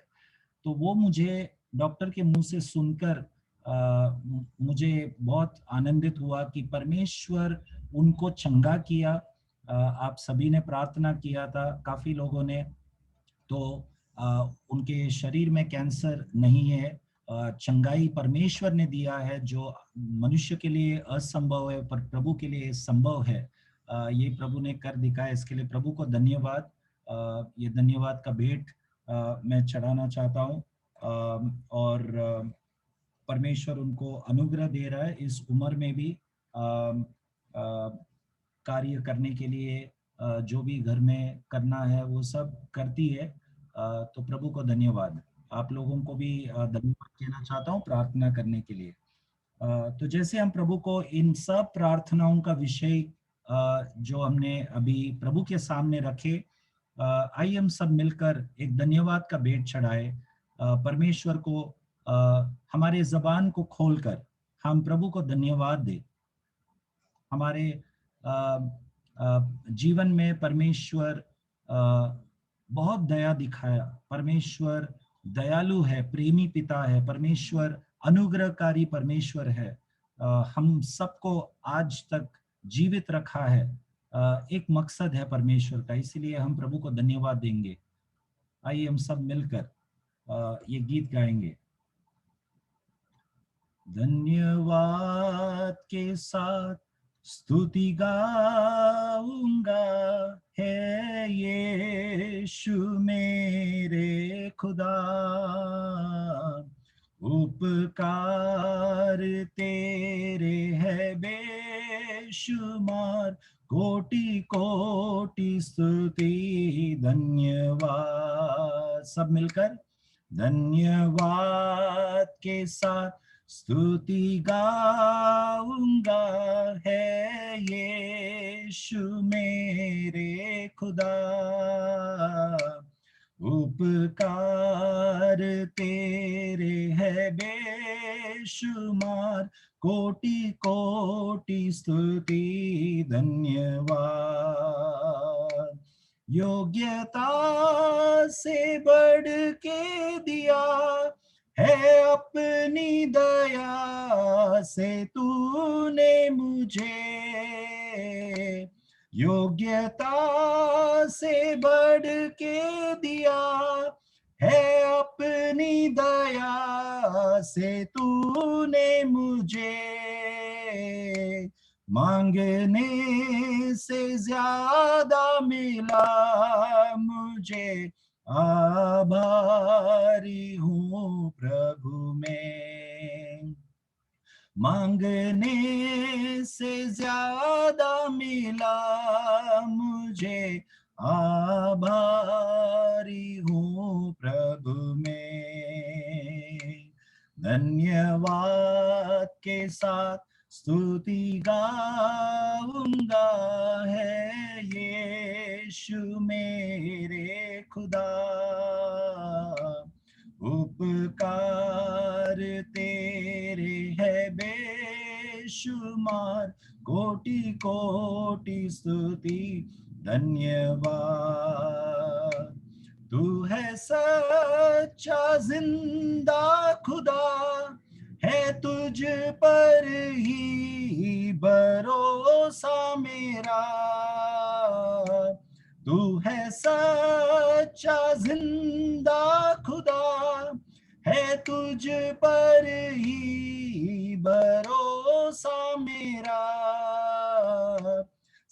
तो वो मुझे डॉक्टर के मुंह से सुनकर मुझे बहुत आनंदित हुआ कि परमेश्वर उनको चंगा किया। आप सभी ने प्रार्थना किया था, काफी लोगों ने, तो उनके शरीर में कैंसर नहीं है। चंगाई परमेश्वर ने दिया है, जो मनुष्य के लिए असंभव है पर प्रभु के लिए संभव है। ये प्रभु ने कर दिखाया, इसके लिए प्रभु को धन्यवाद। ये धन्यवाद का भेंट मैं चढ़ाना चाहता हूँ। और परमेश्वर उनको अनुग्रह दे रहा है इस उम्र में भी कार्य करने के लिए, जो भी घर में करना है वो सब करती है। तो प्रभु को धन्यवाद। आप लोगों को भी धन्यवाद कहना चाहता हूँ प्रार्थना करने के लिए। तो जैसे हम प्रभु को इन सब प्रार्थनाओं का विषय जो हमने अभी प्रभु के सामने रखे, आइए हम सब मिलकर एक धन्यवाद का भेंट चढ़ाए। परमेश्वर को हमारे जबान को खोलकर हम प्रभु को धन्यवाद दें। हमारे जीवन में परमेश्वर बहुत दया दिखाया। परमेश्वर दयालु है, प्रेमी पिता है, परमेश्वर अनुग्रहकारी परमेश्वर है। हम सबको आज तक जीवित रखा है, एक मकसद है परमेश्वर का, इसीलिए हम प्रभु को धन्यवाद देंगे। आइए हम सब मिलकर ये गीत गाएंगे। धन्यवाद के साथ स्तुति गाऊंगा, है यीशु मेरे खुदा। उपकार तेरे है बेशुमार, कोटि कोटि स्तुति धन्यवाद। सब मिलकर धन्यवाद के साथ स्तुति गाऊंगा, है यीशु मेरे खुदा। उपकार तेरे है बेशुमार, कोटि कोटि स्तुति धन्यवाद। योग्यता से बढ़ के दिया है अपनी दया से तूने मुझे, योग्यता से बढ़ के दिया है अपनी दया से तूने मुझे। मांगने से ज्यादा मिला मुझे, आभारी हूँ प्रभु में। मांगने से ज्यादा मिला मुझे, आभारी हूँ प्रभु में। धन्यवाद के साथ स्तुति गाऊंगा, है यीशु मेरे खुदा। उपकार तेरे है बेशुमार, कोटि कोटि स्तुति धन्यवाद। तू है सच्चा जिंदा खुदा, है तुझ पर ही भरोसा मेरा। तू है सच्चा जिंदा खुदा, है तुझ पर ही भरोसा मेरा।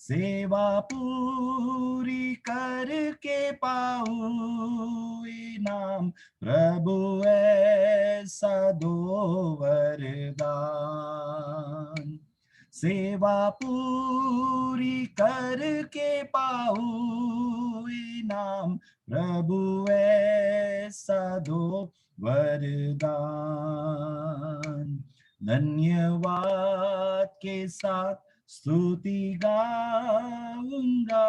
सेवा पूरी करके पाऊं इनाम, प्रभु ऐसा दो वरदान। सेवा पूरी करके पाऊं इनाम, प्रभु ऐसा दो वरदान। धन्यवाद के साथ स्तुति गाऊंगा,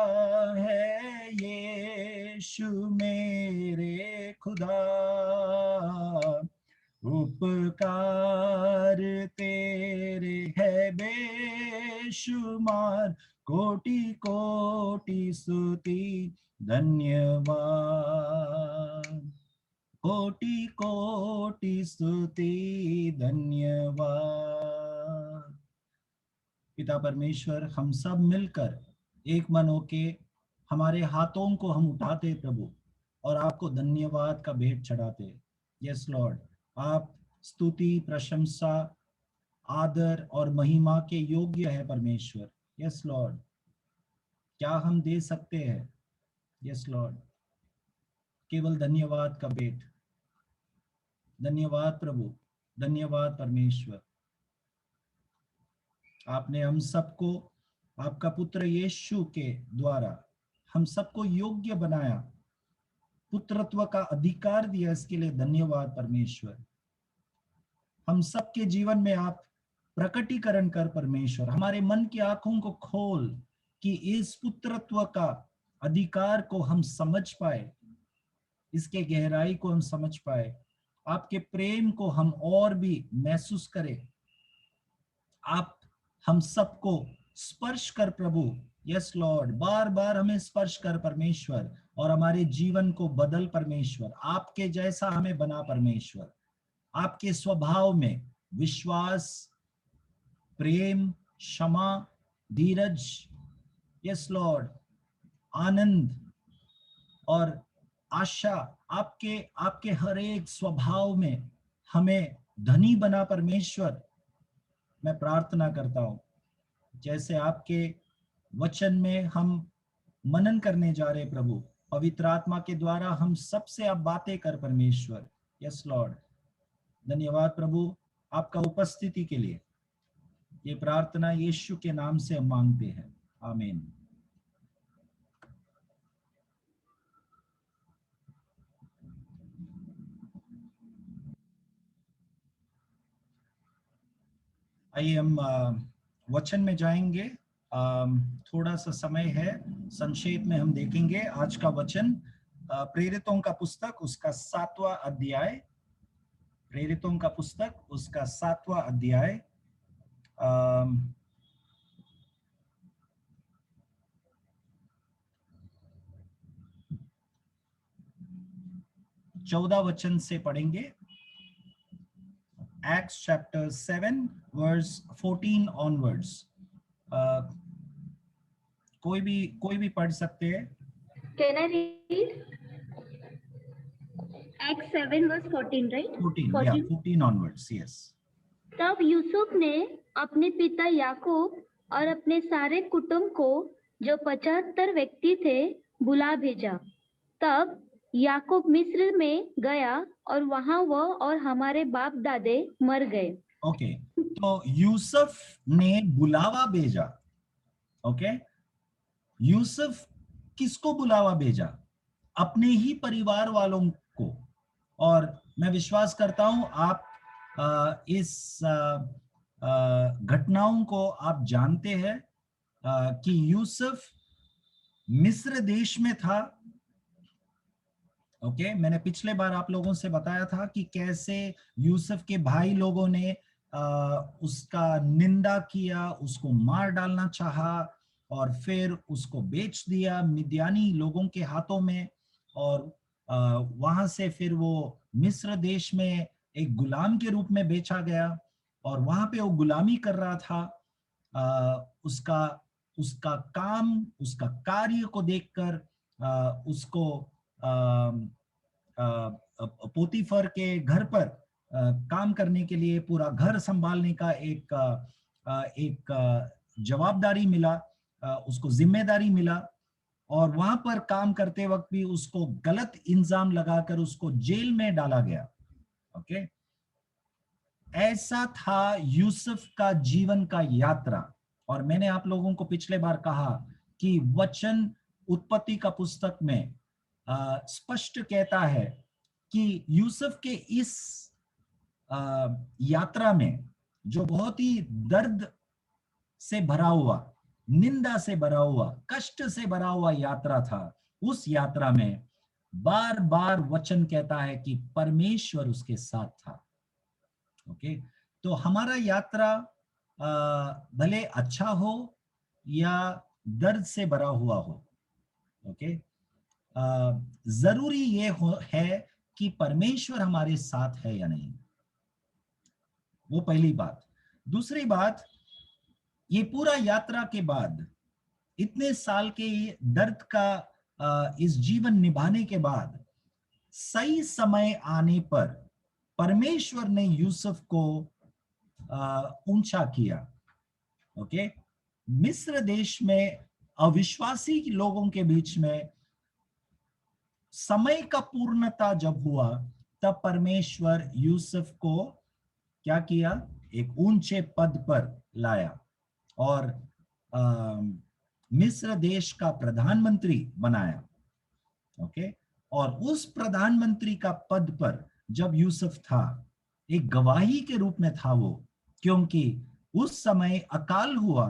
है यीशु मेरे खुदा। उपकार तेरे है बेशुमार, कोटि कोटि स्तुति धन्यवाद। कोटि कोटि स्तुति धन्यवाद। पिता परमेश्वर, हम सब मिलकर एक मन होके हमारे हाथों को हम उठाते प्रभु और आपको धन्यवाद का भेंट चढ़ाते। यस लॉर्ड, आप स्तुति, प्रशंसा, आदर और महिमा के योग्य है परमेश्वर। यस लॉर्ड, क्या हम दे सकते हैं? यस लॉर्ड, केवल धन्यवाद का भेंट। धन्यवाद प्रभु, धन्यवाद परमेश्वर। आपने हम सबको आपका पुत्र यीशु के द्वारा हम सबको योग्य बनाया, पुत्रत्व का अधिकार दिया, इसके लिए धन्यवाद परमेश्वर। हम सबके जीवन में आप प्रकटीकरण कर परमेश्वर, हमारे मन की आंखों को खोल कि इस पुत्रत्व का अधिकार को हम समझ पाए, इसके गहराई को हम समझ पाए, आपके प्रेम को हम और भी महसूस करें। आप हम सबको स्पर्श कर प्रभु। यस लॉर्ड, बार बार हमें स्पर्श कर परमेश्वर और हमारे जीवन को बदल परमेश्वर। आपके जैसा हमें बना परमेश्वर, आपके स्वभाव में विश्वास, प्रेम, क्षमा, धीरज, यस लॉर्ड, आनंद और आशा, आपके हर एक स्वभाव में हमें धनी बना परमेश्वर। मैं प्रार्थना करता हूं, जैसे आपके वचन में हम मनन करने जा रहे प्रभु, पवित्र आत्मा के द्वारा हम सबसे आप बातें कर परमेश्वर। यस लॉर्ड, धन्यवाद प्रभु आपका उपस्थिति के लिए। ये प्रार्थना यीशु के नाम से हम मांगते हैं, आमीन। आइए हम वचन में जाएंगे। थोड़ा सा समय है, संक्षेप में हम देखेंगे आज का वचन। प्रेरितों का पुस्तक उसका 7वां अध्याय, प्रेरितों का पुस्तक उसका 7वां अध्याय 14 वचन से पढ़ेंगे। Acts chapter 7 verse 14 onwards। कोई भी पढ़ सकते हैं।
Can I read? Acts 7 verse 14, right?
14 onwards, yes।
तब यूसुफ ने अपने पिता याकूब और अपने सारे कुटुंब को, जो 75 व्यक्ति थे, बुला भेजा। तब याकूब मिस्र में गया और वहां वह और हमारे बाप दादे मर गए।
ओके, तो यूसुफ ने बुलावा भेजा। ओके, यूसुफ किसको बुलावा भेजा? अपने ही परिवार वालों को। और मैं विश्वास करता हूं आप इस घटनाओं को आप जानते हैं कि यूसुफ मिस्र देश में था। ओके, मैंने पिछले बार आप लोगों से बताया था कि कैसे यूसुफ के भाई लोगों ने उसका निंदा किया, उसको मार डालना चाहा और फिर उसको बेच दिया मिद्यानी लोगों के हाथों में। और वहां से फिर वो मिस्र देश में एक गुलाम के रूप में बेचा गया और वहां पे वो गुलामी कर रहा था। उसका काम, उसका कार्य को देखकर उसको पोतीफर के घर पर काम करने के लिए, पूरा घर संभालने का एक जवाबदारी मिला। उसको जिम्मेदारी मिला और वहां पर काम करते वक्त भी उसको गलत इल्जाम लगाकर उसको जेल में डाला गया। ओके, ऐसा था यूसुफ का जीवन का यात्रा। और मैंने आप लोगों को पिछले बार कहा कि वचन उत्पत्ति का पुस्तक में स्पष्ट कहता है कि यूसुफ के इस यात्रा में, जो बहुत ही दर्द से भरा हुआ, निंदा से भरा हुआ, कष्ट से भरा हुआ यात्रा था, उस यात्रा में बार बार वचन कहता है कि परमेश्वर उसके साथ था। ओके, तो हमारा यात्रा भले अच्छा हो या दर्द से भरा हुआ हो, ओके, जरूरी ये है कि परमेश्वर हमारे साथ है या नहीं, वो पहली बात। दूसरी बात, ये पूरा यात्रा के बाद, इतने साल के दर्द का इस जीवन निभाने के बाद, सही समय आने पर परमेश्वर ने यूसुफ को ऊंचा किया। ओके, मिस्र देश में अविश्वासी लोगों के बीच में समय का पूर्णता जब हुआ, तब परमेश्वर यूसुफ को क्या किया, एक ऊंचे पद पर लाया और मिस्र देश का प्रधानमंत्री बनाया। ओके, और उस प्रधानमंत्री का पद पर जब यूसुफ था, एक गवाही के रूप में था वो, क्योंकि उस समय अकाल हुआ।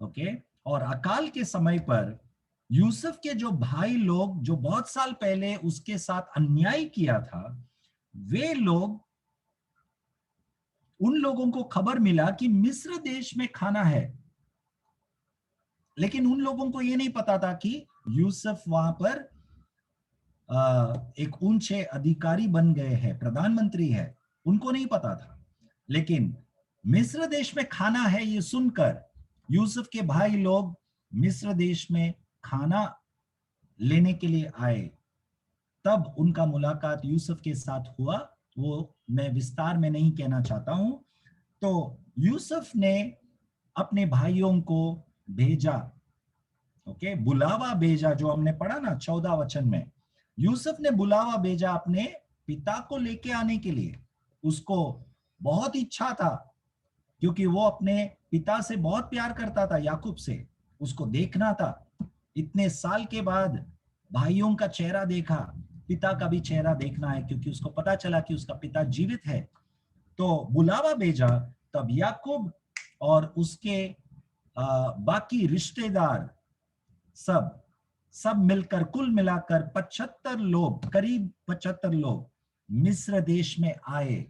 ओके, और अकाल के समय पर यूसुफ के जो भाई लोग, जो बहुत साल पहले उसके साथ अन्याय किया था, वे लोग, उन लोगों को खबर मिला कि मिस्र देश में खाना है, लेकिन उन लोगों को यह नहीं पता था कि यूसुफ वहां पर एक ऊंचे अधिकारी बन गए हैं, प्रधानमंत्री है, उनको नहीं पता था। लेकिन मिस्र देश में खाना है ये सुनकर यूसुफ के भाई लोग मिस्र देश में खाना लेने के लिए आए। तब उनका मुलाकात यूसुफ के साथ हुआ, वो मैं विस्तार में नहीं कहना चाहता हूं। तो यूसुफ ने अपने भाइयों को भेजा, ओके, बुलावा भेजा, जो हमने पढ़ा ना 14 वचन में, यूसुफ ने बुलावा भेजा अपने पिता को लेके आने के लिए। उसको बहुत इच्छा था, क्योंकि वो अपने पिता से बहुत प्यार करता था, याकूब से, उसको देखना था। इतने साल के बाद भाइयों का चेहरा देखा, पिता का भी चेहरा देखना है, क्योंकि उसको पता चला कि उसका पिता जीवित है। तो बुलावा भेजा। तब याकूब और उसके बाकी रिश्तेदार सब मिलकर, कुल मिलाकर 75 लोग, करीब 75 लोग मिस्र देश में आए।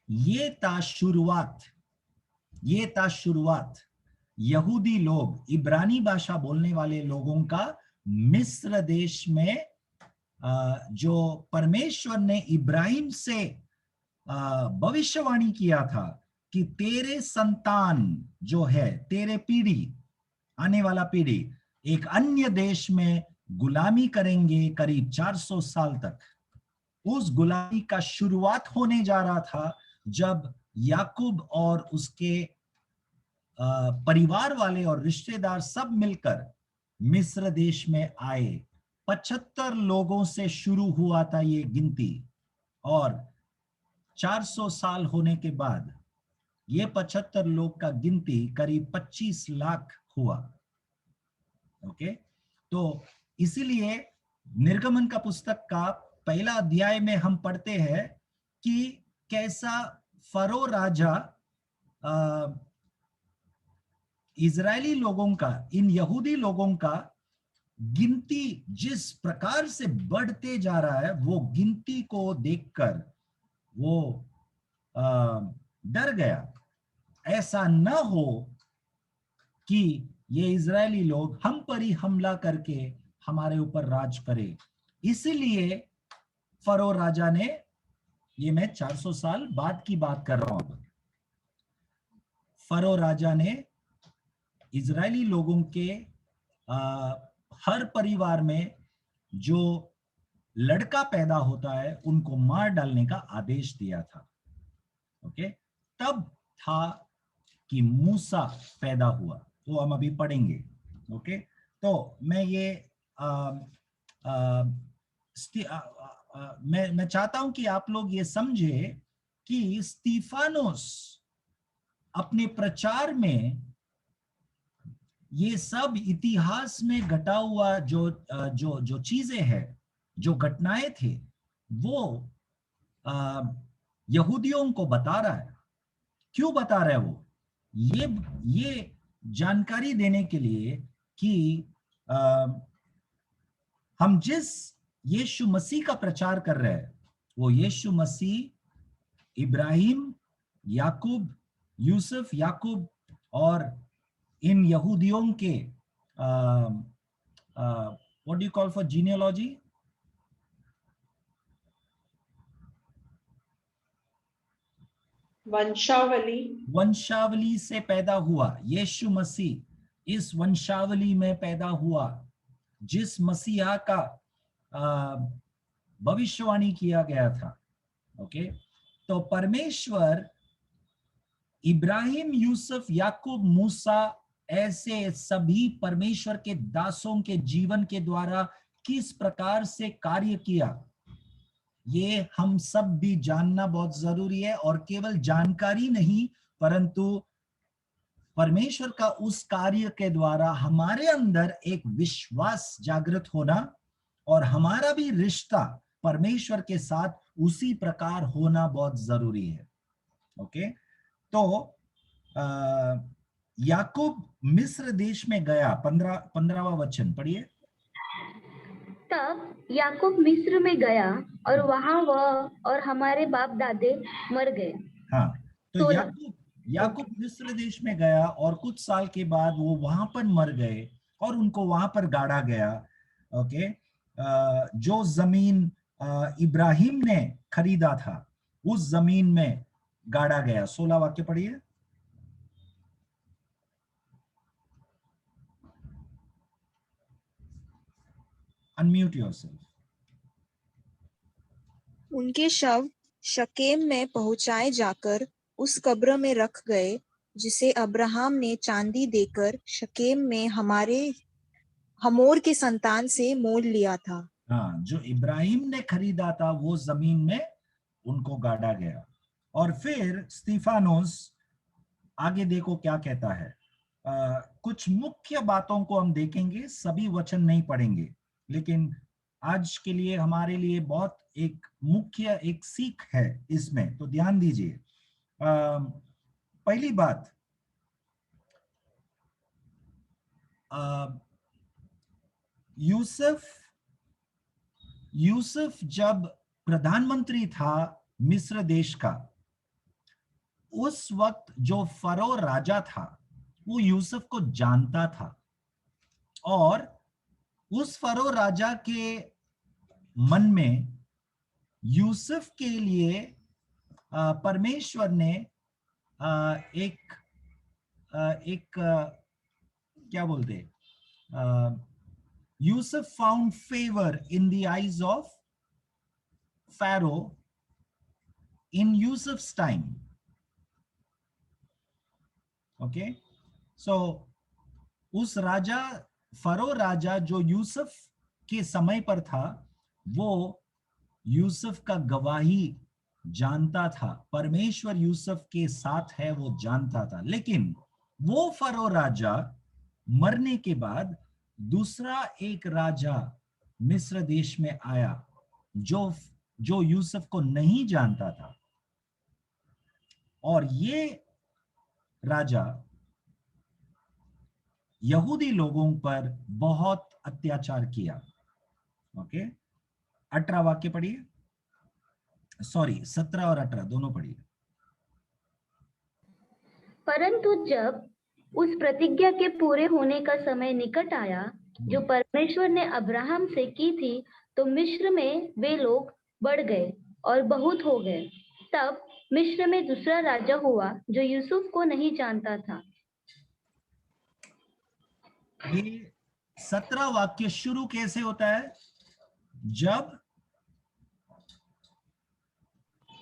ये था शुरुआत यहूदी लोग, इब्रानी भाषा बोलने वाले लोगों का मिस्र देश में, जो परमेश्वर ने इब्राहिम से भविष्यवाणी किया था कि तेरे संतान जो है, तेरे पीढ़ी, आने वाला पीढ़ी एक अन्य देश में गुलामी करेंगे करीब 400 साल तक। उस गुलामी का शुरुआत होने जा रहा था जब याकूब और उसके परिवार वाले और रिश्तेदार सब मिलकर मिस्र देश में आए। 75 लोगों से शुरू हुआ था ये गिनती, और 400 साल होने के बाद ये 75 लोग का गिनती करीब 25 लाख हुआ। ओके, तो इसीलिए निर्गमन का पुस्तक का पहला अध्याय में हम पढ़ते हैं कि कैसा फरो राजा इजरायली लोगों का, इन यहूदी लोगों का गिनती जिस प्रकार से बढ़ते जा रहा है, वो गिनती को देखकर वो डर गया, ऐसा न हो कि ये इजरायली लोग हम पर ही हमला करके हमारे ऊपर राज करे। इसलिए फरो राजा ने, ये मैं 400 साल बाद की बात कर रहा हूं, फरो राजा ने इजरायली लोगों के हर परिवार में जो लड़का पैदा होता है उनको मार डालने का आदेश दिया था। ओके, तब था कि मूसा पैदा हुआ। वो हम अभी पढ़ेंगे। ओके, तो मैं ये मैं चाहता हूं कि आप लोग ये समझे कि स्तीफानोस अपने प्रचार में ये सब इतिहास में घटा हुआ जो चीजें हैं, जो घटनाएं थे, वो यहूदियों को बता रहा है। क्यों बता रहा है वो? ये जानकारी देने के लिए कि हम जिस यीशु मसीह का प्रचार कर रहे हैं, वो यीशु मसीह इब्राहिम, याकूब, यूसुफ, याकूब और इन यहूदियों के what do you call for genealogy, वंशावली से पैदा हुआ। यीशु मसीह इस वंशावली में पैदा हुआ, जिस मसीहा का भविष्यवाणी किया गया था। ओके, तो परमेश्वर इब्राहिम, यूसुफ, याकूब, मूसा, ऐसे सभी परमेश्वर के दासों के जीवन के द्वारा किस प्रकार से कार्य किया, ये हम सब भी जानना बहुत जरूरी है। और केवल जानकारी नहीं, परंतु परमेश्वर का उस कार्य के द्वारा हमारे अंदर एक विश्वास जागृत होना और हमारा भी रिश्ता परमेश्वर के साथ उसी प्रकार होना बहुत जरूरी है। ओके, तो याकूब मिस्र देश में गया। 15वां वचन पढ़िए।
तब याकूब मिस्र में गया और वहां वह और हमारे बाप दादे मर गए।
हाँ, तो
16
याकूब मिस्र देश में गया और कुछ साल के बाद वो वहां पर मर गए और उनको वहां पर गाड़ा गया। ओके, जो जमीन इब्राहिम ने खरीदा था, उस जमीन में गाड़ा गया। 16 वाक्य पढ़िए। Unmute yourself.
उनके शव शकेम में पहुंचाए जाकर उस कब्र में रख गए, जिसे अब्राहम ने चांदी देकर शकेम में हमोर के संतान से मोल लिया था।
हाँ, जो इब्राहिम ने खरीदा था वो जमीन में उनको गाड़ा गया। और फिर स्तीफानोस आगे देखो क्या कहता है। कुछ मुख्य बातों को हम देखेंगे, सभी वचन नहीं पढ़ेंगे, लेकिन आज के लिए हमारे लिए बहुत एक मुख्य एक सीख है इसमें, तो ध्यान दीजिए। पहली बात, यूसुफ जब प्रधानमंत्री था मिस्र देश का, उस वक्त जो फरो राजा था वो यूसुफ को जानता था, और उस फरो राजा के मन में यूसुफ के लिए परमेश्वर ने क्या बोलते, Yusuf found favour in the eyes of Pharaoh in Yusuf's time. Okay, so उस राजा, फरो राजा जो यूसुफ के समय पर था, वो यूसुफ का गवाही जानता था, परमेश्वर यूसुफ के साथ है वो जानता था। लेकिन वो फरो राजा मरने के बाद दूसरा एक राजा मिस्र देश में आया जो यूसुफ को नहीं जानता था, और ये राजा यहूदी लोगों पर बहुत अत्याचार किया। ओके, 18 वाक्य पढ़िए, सॉरी 17 और 18 दोनों पढ़िए।
परंतु जब उस प्रतिज्ञा के पूरे होने का समय निकट आया जो परमेश्वर ने अब्राहम से की थी, तो मिस्र में वे लोग बढ़ गए और बहुत हो गए। तब मिस्र में दूसरा राजा हुआ जो यूसुफ को नहीं जानता था।
ये 17 वाक्य शुरू कैसे होता है? जब,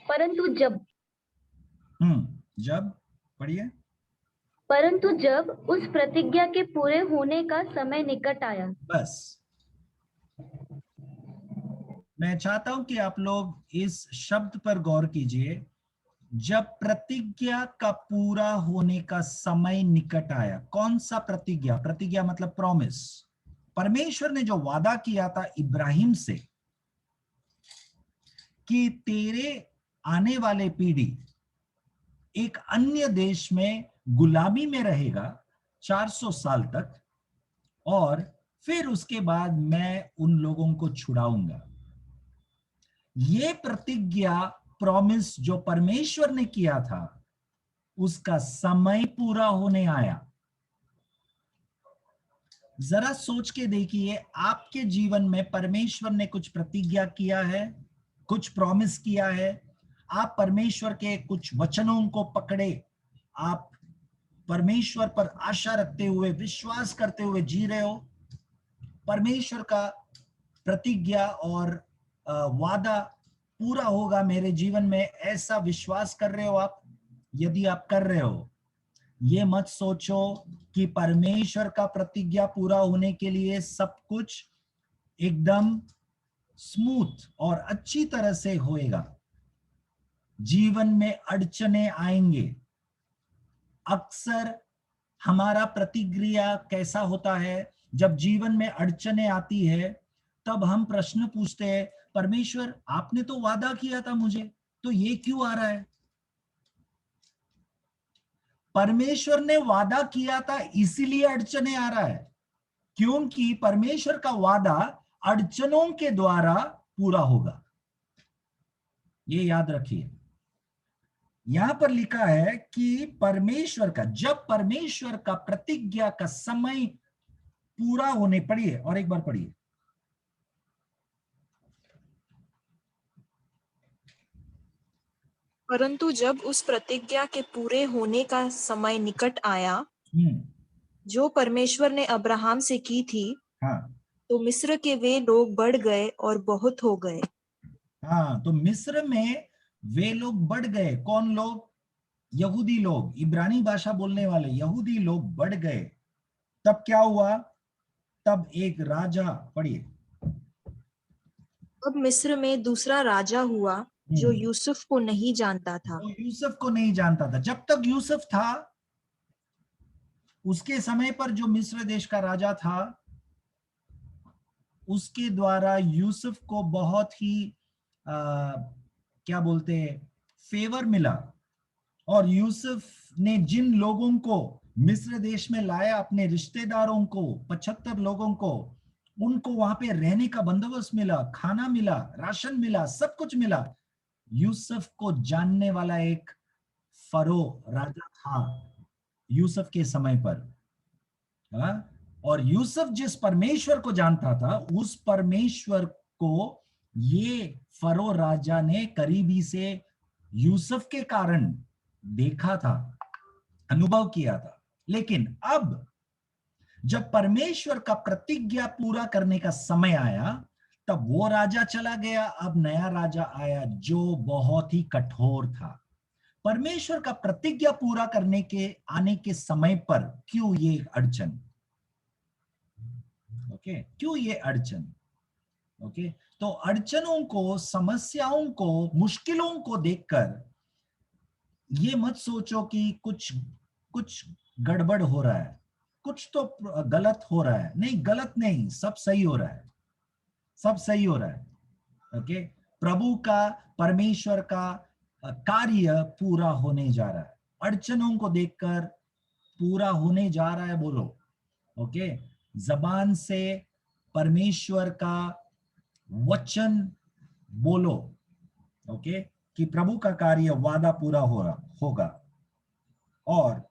परंतु जब
जब पढ़िए।
परंतु जब उस प्रतिज्ञा के पूरे होने का समय निकट आया।
बस मैं चाहता हूं कि आप लोग इस शब्द पर गौर कीजिए, जब प्रतिज्ञा का पूरा होने का समय निकट आया। कौन सा प्रतिज्ञा? प्रतिज्ञा मतलब प्रॉमिस। परमेश्वर ने जो वादा किया था इब्राहिम से कि तेरे आने वाले पीढ़ी एक अन्य देश में गुलामी में रहेगा 400 साल तक, और फिर उसके बाद मैं उन लोगों को छुड़ाऊंगा। ये प्रतिज्ञा, प्रॉमिस जो परमेश्वर ने किया था, उसका समय पूरा होने आया। जरा सोच के देखिए, आपके जीवन में परमेश्वर ने कुछ प्रतिज्ञा किया है, कुछ प्रॉमिस किया है, आप परमेश्वर के कुछ वचनों को पकड़े, आप परमेश्वर पर आशा रखते हुए, विश्वास करते हुए जी रहे हो, परमेश्वर का प्रतिज्ञा और वादा पूरा होगा मेरे जीवन में, ऐसा विश्वास कर रहे हो आप? यदि आप कर रहे हो, ये मत सोचो कि परमेश्वर का प्रतिज्ञा पूरा होने के लिए सब कुछ एकदम स्मूथ और अच्छी तरह से होएगा। जीवन में अड़चने आएंगे। अक्सर हमारा प्रतिक्रिया कैसा होता है, जब जीवन में अड़चने आती है तब हम प्रश्न पूछते हैं, परमेश्वर आपने तो वादा किया था मुझे, तो ये क्यों आ रहा है? परमेश्वर ने वादा किया था इसीलिए अड़चने आ रहा है, क्योंकि परमेश्वर का वादा अड़चनों के द्वारा पूरा होगा। ये याद रखिए। यहां पर लिखा है कि परमेश्वर का, जब परमेश्वर का प्रतिज्ञा का समय पूरा होने, पढ़िए और एक बार पढ़िए।
परंतु जब उस प्रतिज्ञा के पूरे होने का समय निकट आया, जो परमेश्वर ने अब्राहम से की थी,
हाँ,
तो मिस्र के वे लोग बढ़ गए और बहुत हो गए।
हाँ, तो मिस्र में वे लोग बढ़ गए। कौन लोग? यहूदी लोग, इब्रानी भाषा बोलने वाले यहूदी लोग बढ़ गए। तब क्या हुआ? तब एक राजा, पढ़िए।
अब मिस्र में दूसरा राजा हुआ जो यूसुफ को नहीं जानता था।
तो यूसुफ को नहीं जानता था। जब तक यूसुफ था, उसके समय पर जो मिस्र देश का राजा था, उसके द्वारा यूसुफ को बहुत ही क्या बोलते हैं, फेवर मिला। और यूसुफ ने जिन लोगों को मिस्र देश में लाया, अपने रिश्तेदारों को, 75 लोगों को, उनको वहां पे रहने का बंदोबस्त मिला, खाना मिला, राशन मिला, सब कुछ मिला। यूसुफ को जानने वाला एक फरो राजा था यूसुफ के समय पर। और यूसुफ जिस परमेश्वर को जानता था, उस परमेश्वर को ये फरो राजा ने करीबी से यूसुफ के कारण देखा था, अनुभव किया था। लेकिन अब जब परमेश्वर का प्रतिज्ञा पूरा करने का समय आया, तब वो राजा चला गया, अब नया राजा आया जो बहुत ही कठोर था। परमेश्वर का प्रतिज्ञा पूरा करने के आने के समय पर क्यों ये अड़चन? ओके, क्यों ये अड़चन? ओके, तो अड़चनों को, समस्याओं को, मुश्किलों को देखकर ये मत सोचो कि कुछ गड़बड़ हो रहा है, कुछ तो गलत हो रहा है। नहीं, गलत नहीं, सब सही हो रहा है, सब सही हो रहा है। ओके, प्रभु का, परमेश्वर का कार्य पूरा होने जा रहा है। अड़चनों को देखकर पूरा होने जा रहा है, बोलो। ओके, जबान से परमेश्वर का वचन बोलो, ओके, कि प्रभु का कार्य, वादा पूरा होगा। और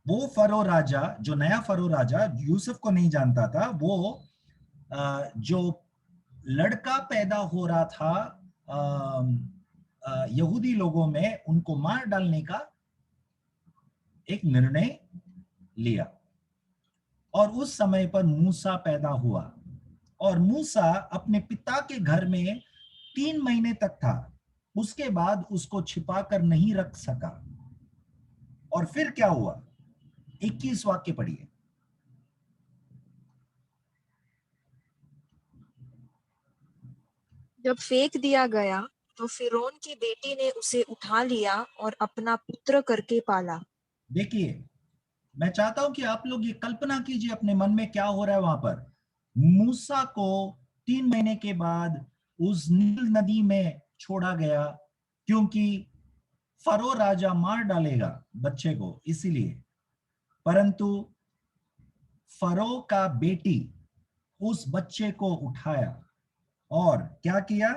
वो फरो राजा, जो नया फरो राजा यूसुफ को नहीं जानता था, वो जो लड़का पैदा हो रहा था यहूदी लोगों में, उनको मार डालने का एक निर्णय लिया। और उस समय पर मूसा पैदा हुआ, और मूसा अपने पिता के घर में 3 महीने तक था। उसके बाद उसको छिपा कर नहीं रख सका। और फिर क्या हुआ? 21 वाक्य पढ़िए।
जब फेंक दिया गया तो फिरौन की बेटी ने उसे उठा लिया और अपना पुत्र करके पाला।
देखिए, मैं चाहता हूं कि आप लोग ये कल्पना कीजिए अपने मन में क्या हो रहा है वहां पर। मूसा को 3 महीने के बाद उस नील नदी में छोड़ा गया, क्योंकि फरो राजा मार डालेगा बच्चे को, इसीलिए। परंतु फरो का बेटी उस बच्चे को उठाया और क्या किया?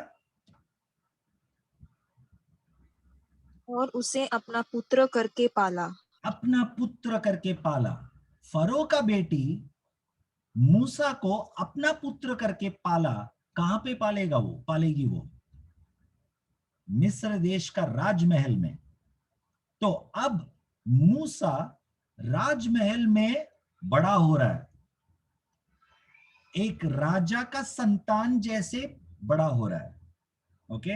और उसे अपना पुत्र करके पाला।
अपना पुत्र करके पाला। फरो का बेटी मूसा को अपना पुत्र करके पाला। कहां पे पालेगा वो, पालेगी वो? मिस्र देश का राजमहल में। तो अब मूसा राजमहल में बड़ा हो रहा है, एक राजा का संतान जैसे बड़ा हो रहा है। ओके,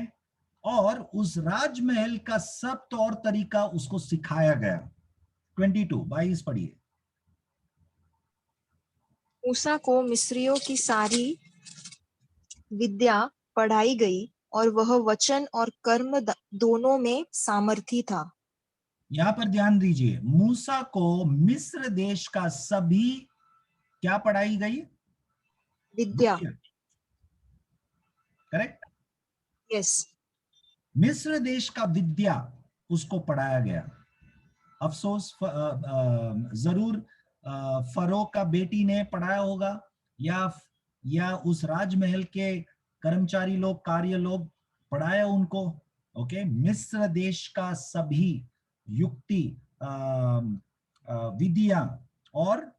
और उस राजमहल का सब तौर तरीका उसको सिखाया गया। 22 पढ़िए।
मूसा को मिस्रियों की सारी विद्या पढ़ाई गई और वह वचन और कर्म दोनों में सामर्थी था।
यहां पर ध्यान दीजिए, मूसा को मिस्र देश का सभी क्या पढ़ाई गई?
विद्या।
करेक्ट?
यस।
मिस्र देश का विद्या उसको पढ़ाया गया। अफसोस जरूर फरो का बेटी ने पढ़ाया होगा, या उस राजमहल के कर्मचारी लोग, कार्य लोग पढ़ाया उनको। ओके, मिस्र देश का सभी युक्ति, विद्या और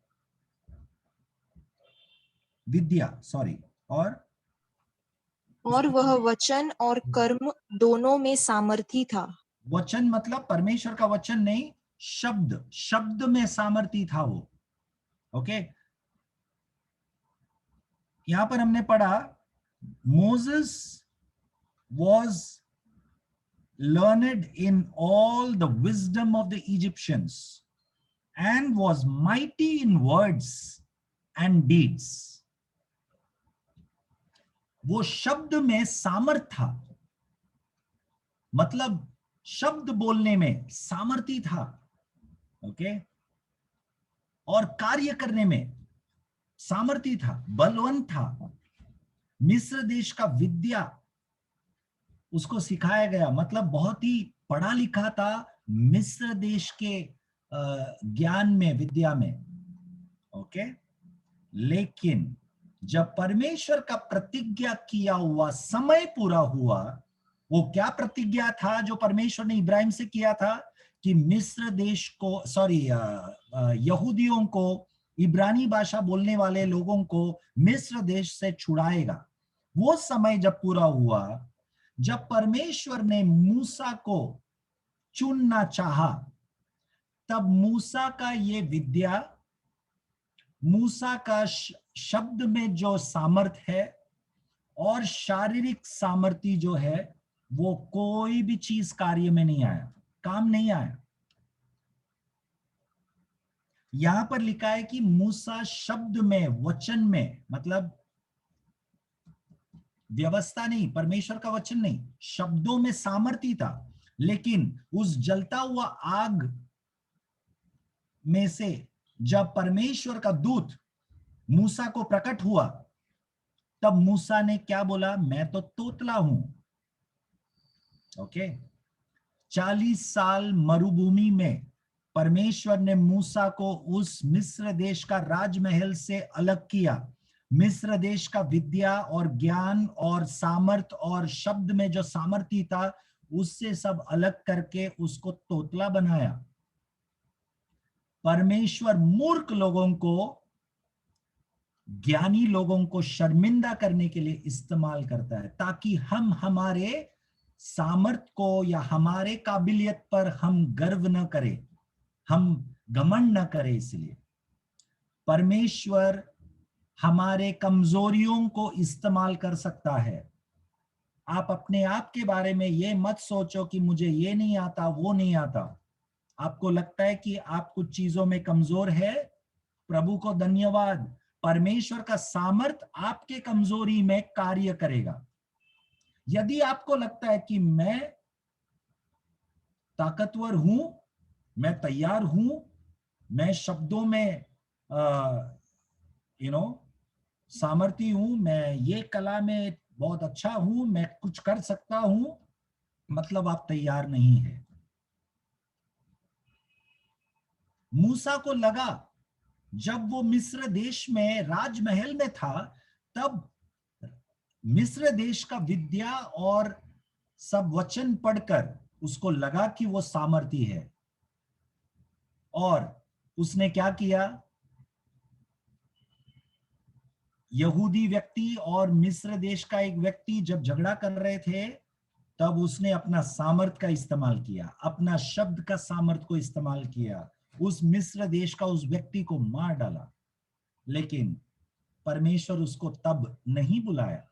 और वह वचन और कर्म दोनों में सामर्थी था।
वचन मतलब परमेश्वर का वचन नहीं, शब्द में सामर्थी था वो। ओके, यहां पर हमने पढ़ा Moses was learned in all the wisdom of the Egyptians and was mighty in words and deeds. वो शब्द में सामर्थ था, मतलब शब्द बोलने में सामर्थी था। ओके, और कार्य करने में सामर्थी था, बलवंत था। मिस्र देश का विद्या उसको सिखाया गया, मतलब बहुत ही पढ़ा लिखा था मिस्र देश के ज्ञान में, विद्या में। ओके, लेकिन जब परमेश्वर का प्रतिज्ञा किया हुआ समय पूरा हुआ, वो क्या प्रतिज्ञा था जो परमेश्वर ने इब्राहिम से किया था? कि मिस्र देश को, यहूदियों को, इब्रानी भाषा बोलने वाले लोगों को मिस्र देश से छुड़ाएगा। वो समय जब पूरा हुआ, जब परमेश्वर ने मूसा को चुनना चाहा, तब मूसा का ये विद्या, मूसा का शब्द में जो सामर्थ है और शारीरिक सामर्थ्य जो है, वो कोई भी चीज कार्य में नहीं आया, काम नहीं आया। यहां पर लिखा है कि मूसा शब्द में, वचन में, मतलब व्यवस्था नहीं, परमेश्वर का वचन नहीं, शब्दों में सामर्थ्य था। लेकिन उस जलता हुआ आग में से जब परमेश्वर का दूत मूसा को प्रकट हुआ, तब मूसा ने क्या बोला? मैं तो तोतला हूं। ओके, 40 साल मरुभूमि में परमेश्वर ने मूसा को उस मिस्र देश का राजमहल से अलग किया। मिस्र देश का विद्या और ज्ञान और सामर्थ और शब्द में जो सामर्थ्य था, उससे सब अलग करके उसको तोतला बनाया। परमेश्वर मूर्ख लोगों को, ज्ञानी लोगों को शर्मिंदा करने के लिए इस्तेमाल करता है, ताकि हम हमारे सामर्थ को या हमारे काबिलियत पर हम गर्व न करें, हम घमंड न करें। इसलिए परमेश्वर हमारे कमजोरियों को इस्तेमाल कर सकता है। आप अपने आप के बारे में ये मत सोचो कि मुझे ये नहीं आता, वो नहीं आता। आपको लगता है कि आप कुछ चीजों में कमजोर है, प्रभु को धन्यवाद, परमेश्वर का सामर्थ आपके कमजोरी में कार्य करेगा। यदि आपको लगता है कि मैं ताकतवर हूं, मैं तैयार हूं, मैं शब्दों में सामर्थी हूं, मैं ये कला में बहुत अच्छा हूं, मैं कुछ कर सकता हूं, मतलब आप तैयार नहीं है। मूसा को लगा जब वो मिस्र देश में राजमहल में था, तब मिस्र देश का विद्या और सब वचन पढ़कर उसको लगा कि वो सामर्थी है, और उसने क्या किया? यहूदी व्यक्ति और मिस्र देश का एक व्यक्ति जब झगड़ा कर रहे थे, तब उसने अपना सामर्थ का इस्तेमाल किया, अपना शब्द का सामर्थ को इस्तेमाल किया, उस मिस्र देश का उस व्यक्ति को मार डाला। लेकिन परमेश्वर उसको तब नहीं बुलाया।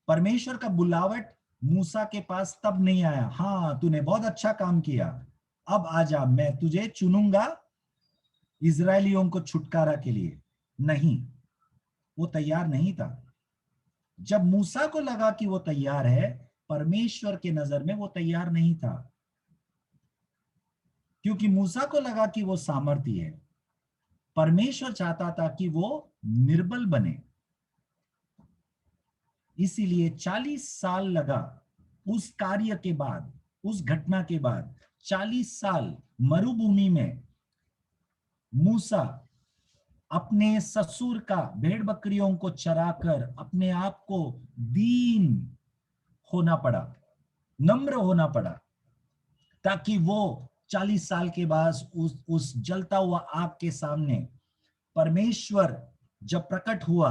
परमेश्वर का बुलावट मूसा के पास तब नहीं आया, हाँ तूने बहुत अच्छा काम किया, अब आजा, मैं तुझे चुनूंगा इजरायलियों को छुटकारा के लिए। नहीं, वो तैयार नहीं था। जब मूसा को लगा कि वो तैयार है, परमेश्वर के नजर में वो तैयार नहीं था, क्योंकि मूसा को लगा कि वो सामर्थी है। परमेश्वर चाहता था कि वो निर्बल बने। इसीलिए 40 साल लगा उस कार्य के बाद, उस घटना के बाद 40 साल मरुभूमि में मूसा अपने ससुर का भेड़ बकरियों को चराकर अपने आप को दीन होना पड़ा, नम्र होना पड़ा, ताकि वो 40 साल के बाद उस जलता हुआ आग के सामने परमेश्वर जब प्रकट हुआ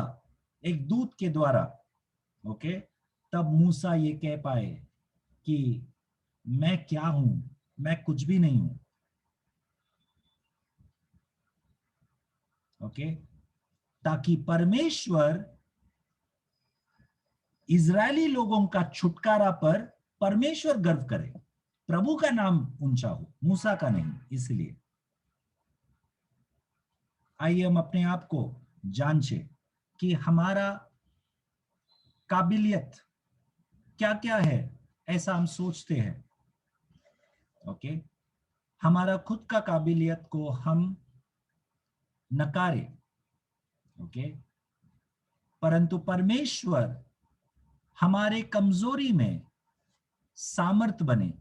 एक दूत के द्वारा, ओके, तब मूसा ये कह पाए कि मैं क्या हूं, मैं कुछ भी नहीं हूं। ओके, ताकि परमेश्वर इजरायली लोगों का छुटकारा पर परमेश्वर गर्व करे, प्रभु का नाम ऊंचा हो, मूसा का नहीं। इसलिए आइए हम अपने आप को जांचे कि हमारा काबिलियत क्या क्या है। ऐसा हम सोचते हैं, ओके, हमारा खुद का काबिलियत को हम नकारे, ओके, परंतु परमेश्वर हमारे कमजोरी में सामर्थ बने।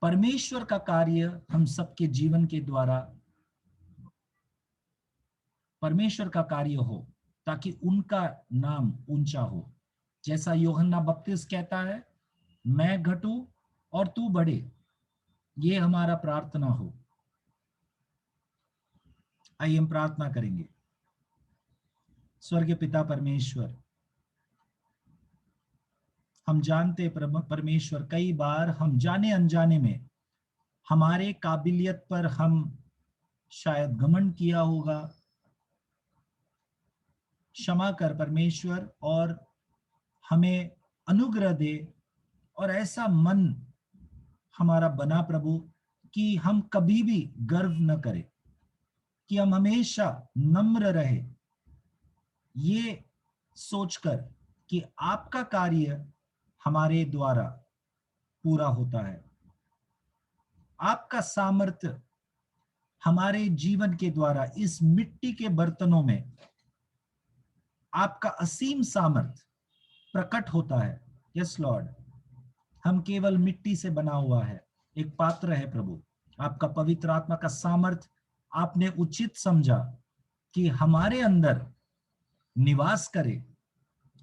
परमेश्वर का कार्य हम सबके जीवन के द्वारा परमेश्वर का कार्य हो, ताकि उनका नाम ऊंचा हो। जैसा यूहन्ना बपतिस्मा कहता है, मैं घटूं और तू बढ़े, ये हमारा प्रार्थना हो। आइए हम प्रार्थना करेंगे। स्वर्गीय पिता परमेश्वर, हम जानते परमेश्वर, कई बार हम जाने अनजाने में हमारे काबिलियत पर हम शायद घमंड किया होगा। क्षमा कर परमेश्वर, और हमें अनुग्रह दे, और ऐसा मन हमारा बना प्रभु कि हम कभी भी गर्व न करें, कि हम हमेशा नम्र रहे, ये सोचकर कि आपका कार्य हमारे द्वारा पूरा होता है। आपका सामर्थ्य हमारे जीवन के द्वारा इस मिट्टी के बर्तनों में आपका असीम सामर्थ प्रकट होता है। यस लॉर्ड, हम केवल मिट्टी से बना हुआ है, एक पात्र है प्रभु। आपका पवित्र आत्मा का सामर्थ आपने उचित समझा कि हमारे अंदर निवास करे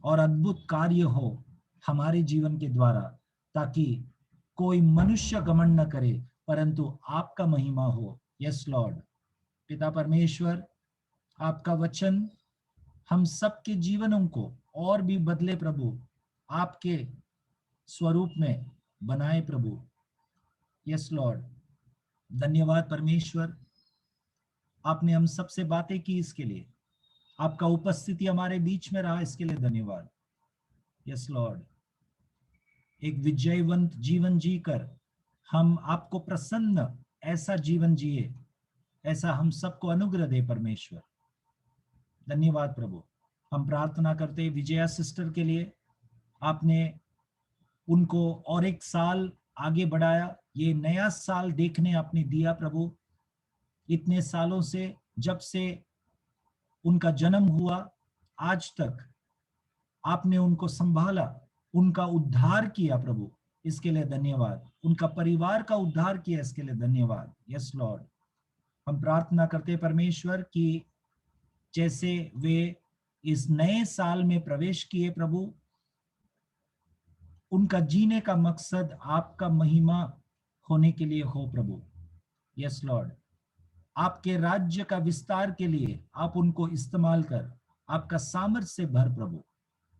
और अद्भुत कार्य हो हमारे जीवन के द्वारा, ताकि कोई मनुष्य घमंड न करे, परंतु आपका महिमा हो। यस लॉर्ड, पिता परमेश्वर, आपका वचन हम सबके जीवनों को और भी बदले प्रभु, आपके स्वरूप में बनाए प्रभु। यस लॉर्ड, धन्यवाद परमेश्वर, आपने हम सबसे बातें की, इसके लिए आपका उपस्थिति हमारे बीच में रहा, इसके लिए धन्यवाद। यस लॉर्ड, एक विजयवंत जीवन जीकर हम आपको प्रसन्न ऐसा जीवन जिए, ऐसा हम सबको अनुग्रह दे परमेश्वर। धन्यवाद प्रभु। हम प्रार्थना करते हैं विजया सिस्टर के लिए, आपने उनको और एक साल आगे बढ़ाया, ये नया साल देखने आपने दिया प्रभु। इतने सालों से, जब से उनका जन्म हुआ आज तक आपने उनको संभाला, उनका उद्धार किया प्रभु, इसके लिए धन्यवाद। उनका परिवार का उद्धार किया, इसके लिए धन्यवाद। यस लॉर्ड, हम प्रार्थना करते परमेश्वर कि जैसे वे इस नए साल में प्रवेश किए प्रभु, उनका जीने का मकसद आपका महिमा होने के लिए हो प्रभु। यस लॉर्ड, आपके राज्य का विस्तार के लिए आप उनको इस्तेमाल कर, आपका सामर्थ्य से भर प्रभु।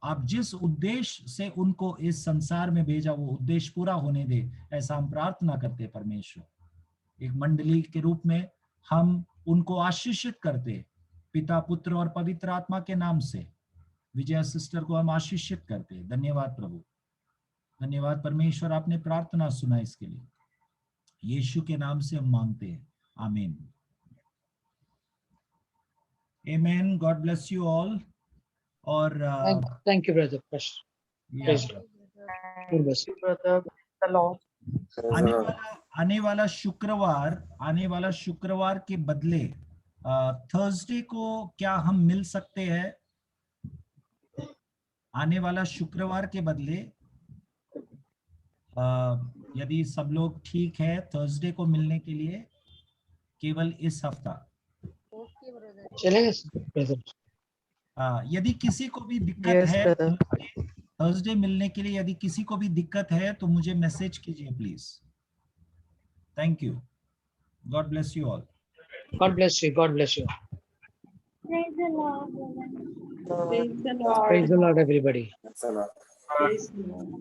आप जिस उद्देश्य से उनको इस संसार में भेजा, वो उद्देश्य पूरा होने दे, ऐसा हम प्रार्थना करते परमेश्वर। एक मंडली के रूप में हम उनको आशीषित करते, पिता, पुत्र और पवित्र आत्मा के नाम से विजया सिस्टर को हम आशीषित करते। धन्यवाद प्रभु, धन्यवाद परमेश्वर, आपने प्रार्थना सुना, इसके लिए यीशु के नाम से हम मांगते हैं, आमीन। Amen. God bless you all. और
थैंक यू ब्रदर।
आने वाला शुक्रवार के बदले थर्सडे को क्या हम मिल सकते हैं? आने वाला शुक्रवार के बदले यदि सब लोग ठीक है थर्सडे को मिलने के लिए, केवल इस हफ्ता
चलेगा।
यदि किसी को भी दिक्कत है थर्सडे मिलने के लिए, यदि किसी को भी दिक्कत है तो मुझे मैसेज कीजिए please. Thank you. God bless you all.
God bless you. God bless you.
Praise the Lord.
Praise the Lord.
Praise the Lord everybody.
Praise the Lord.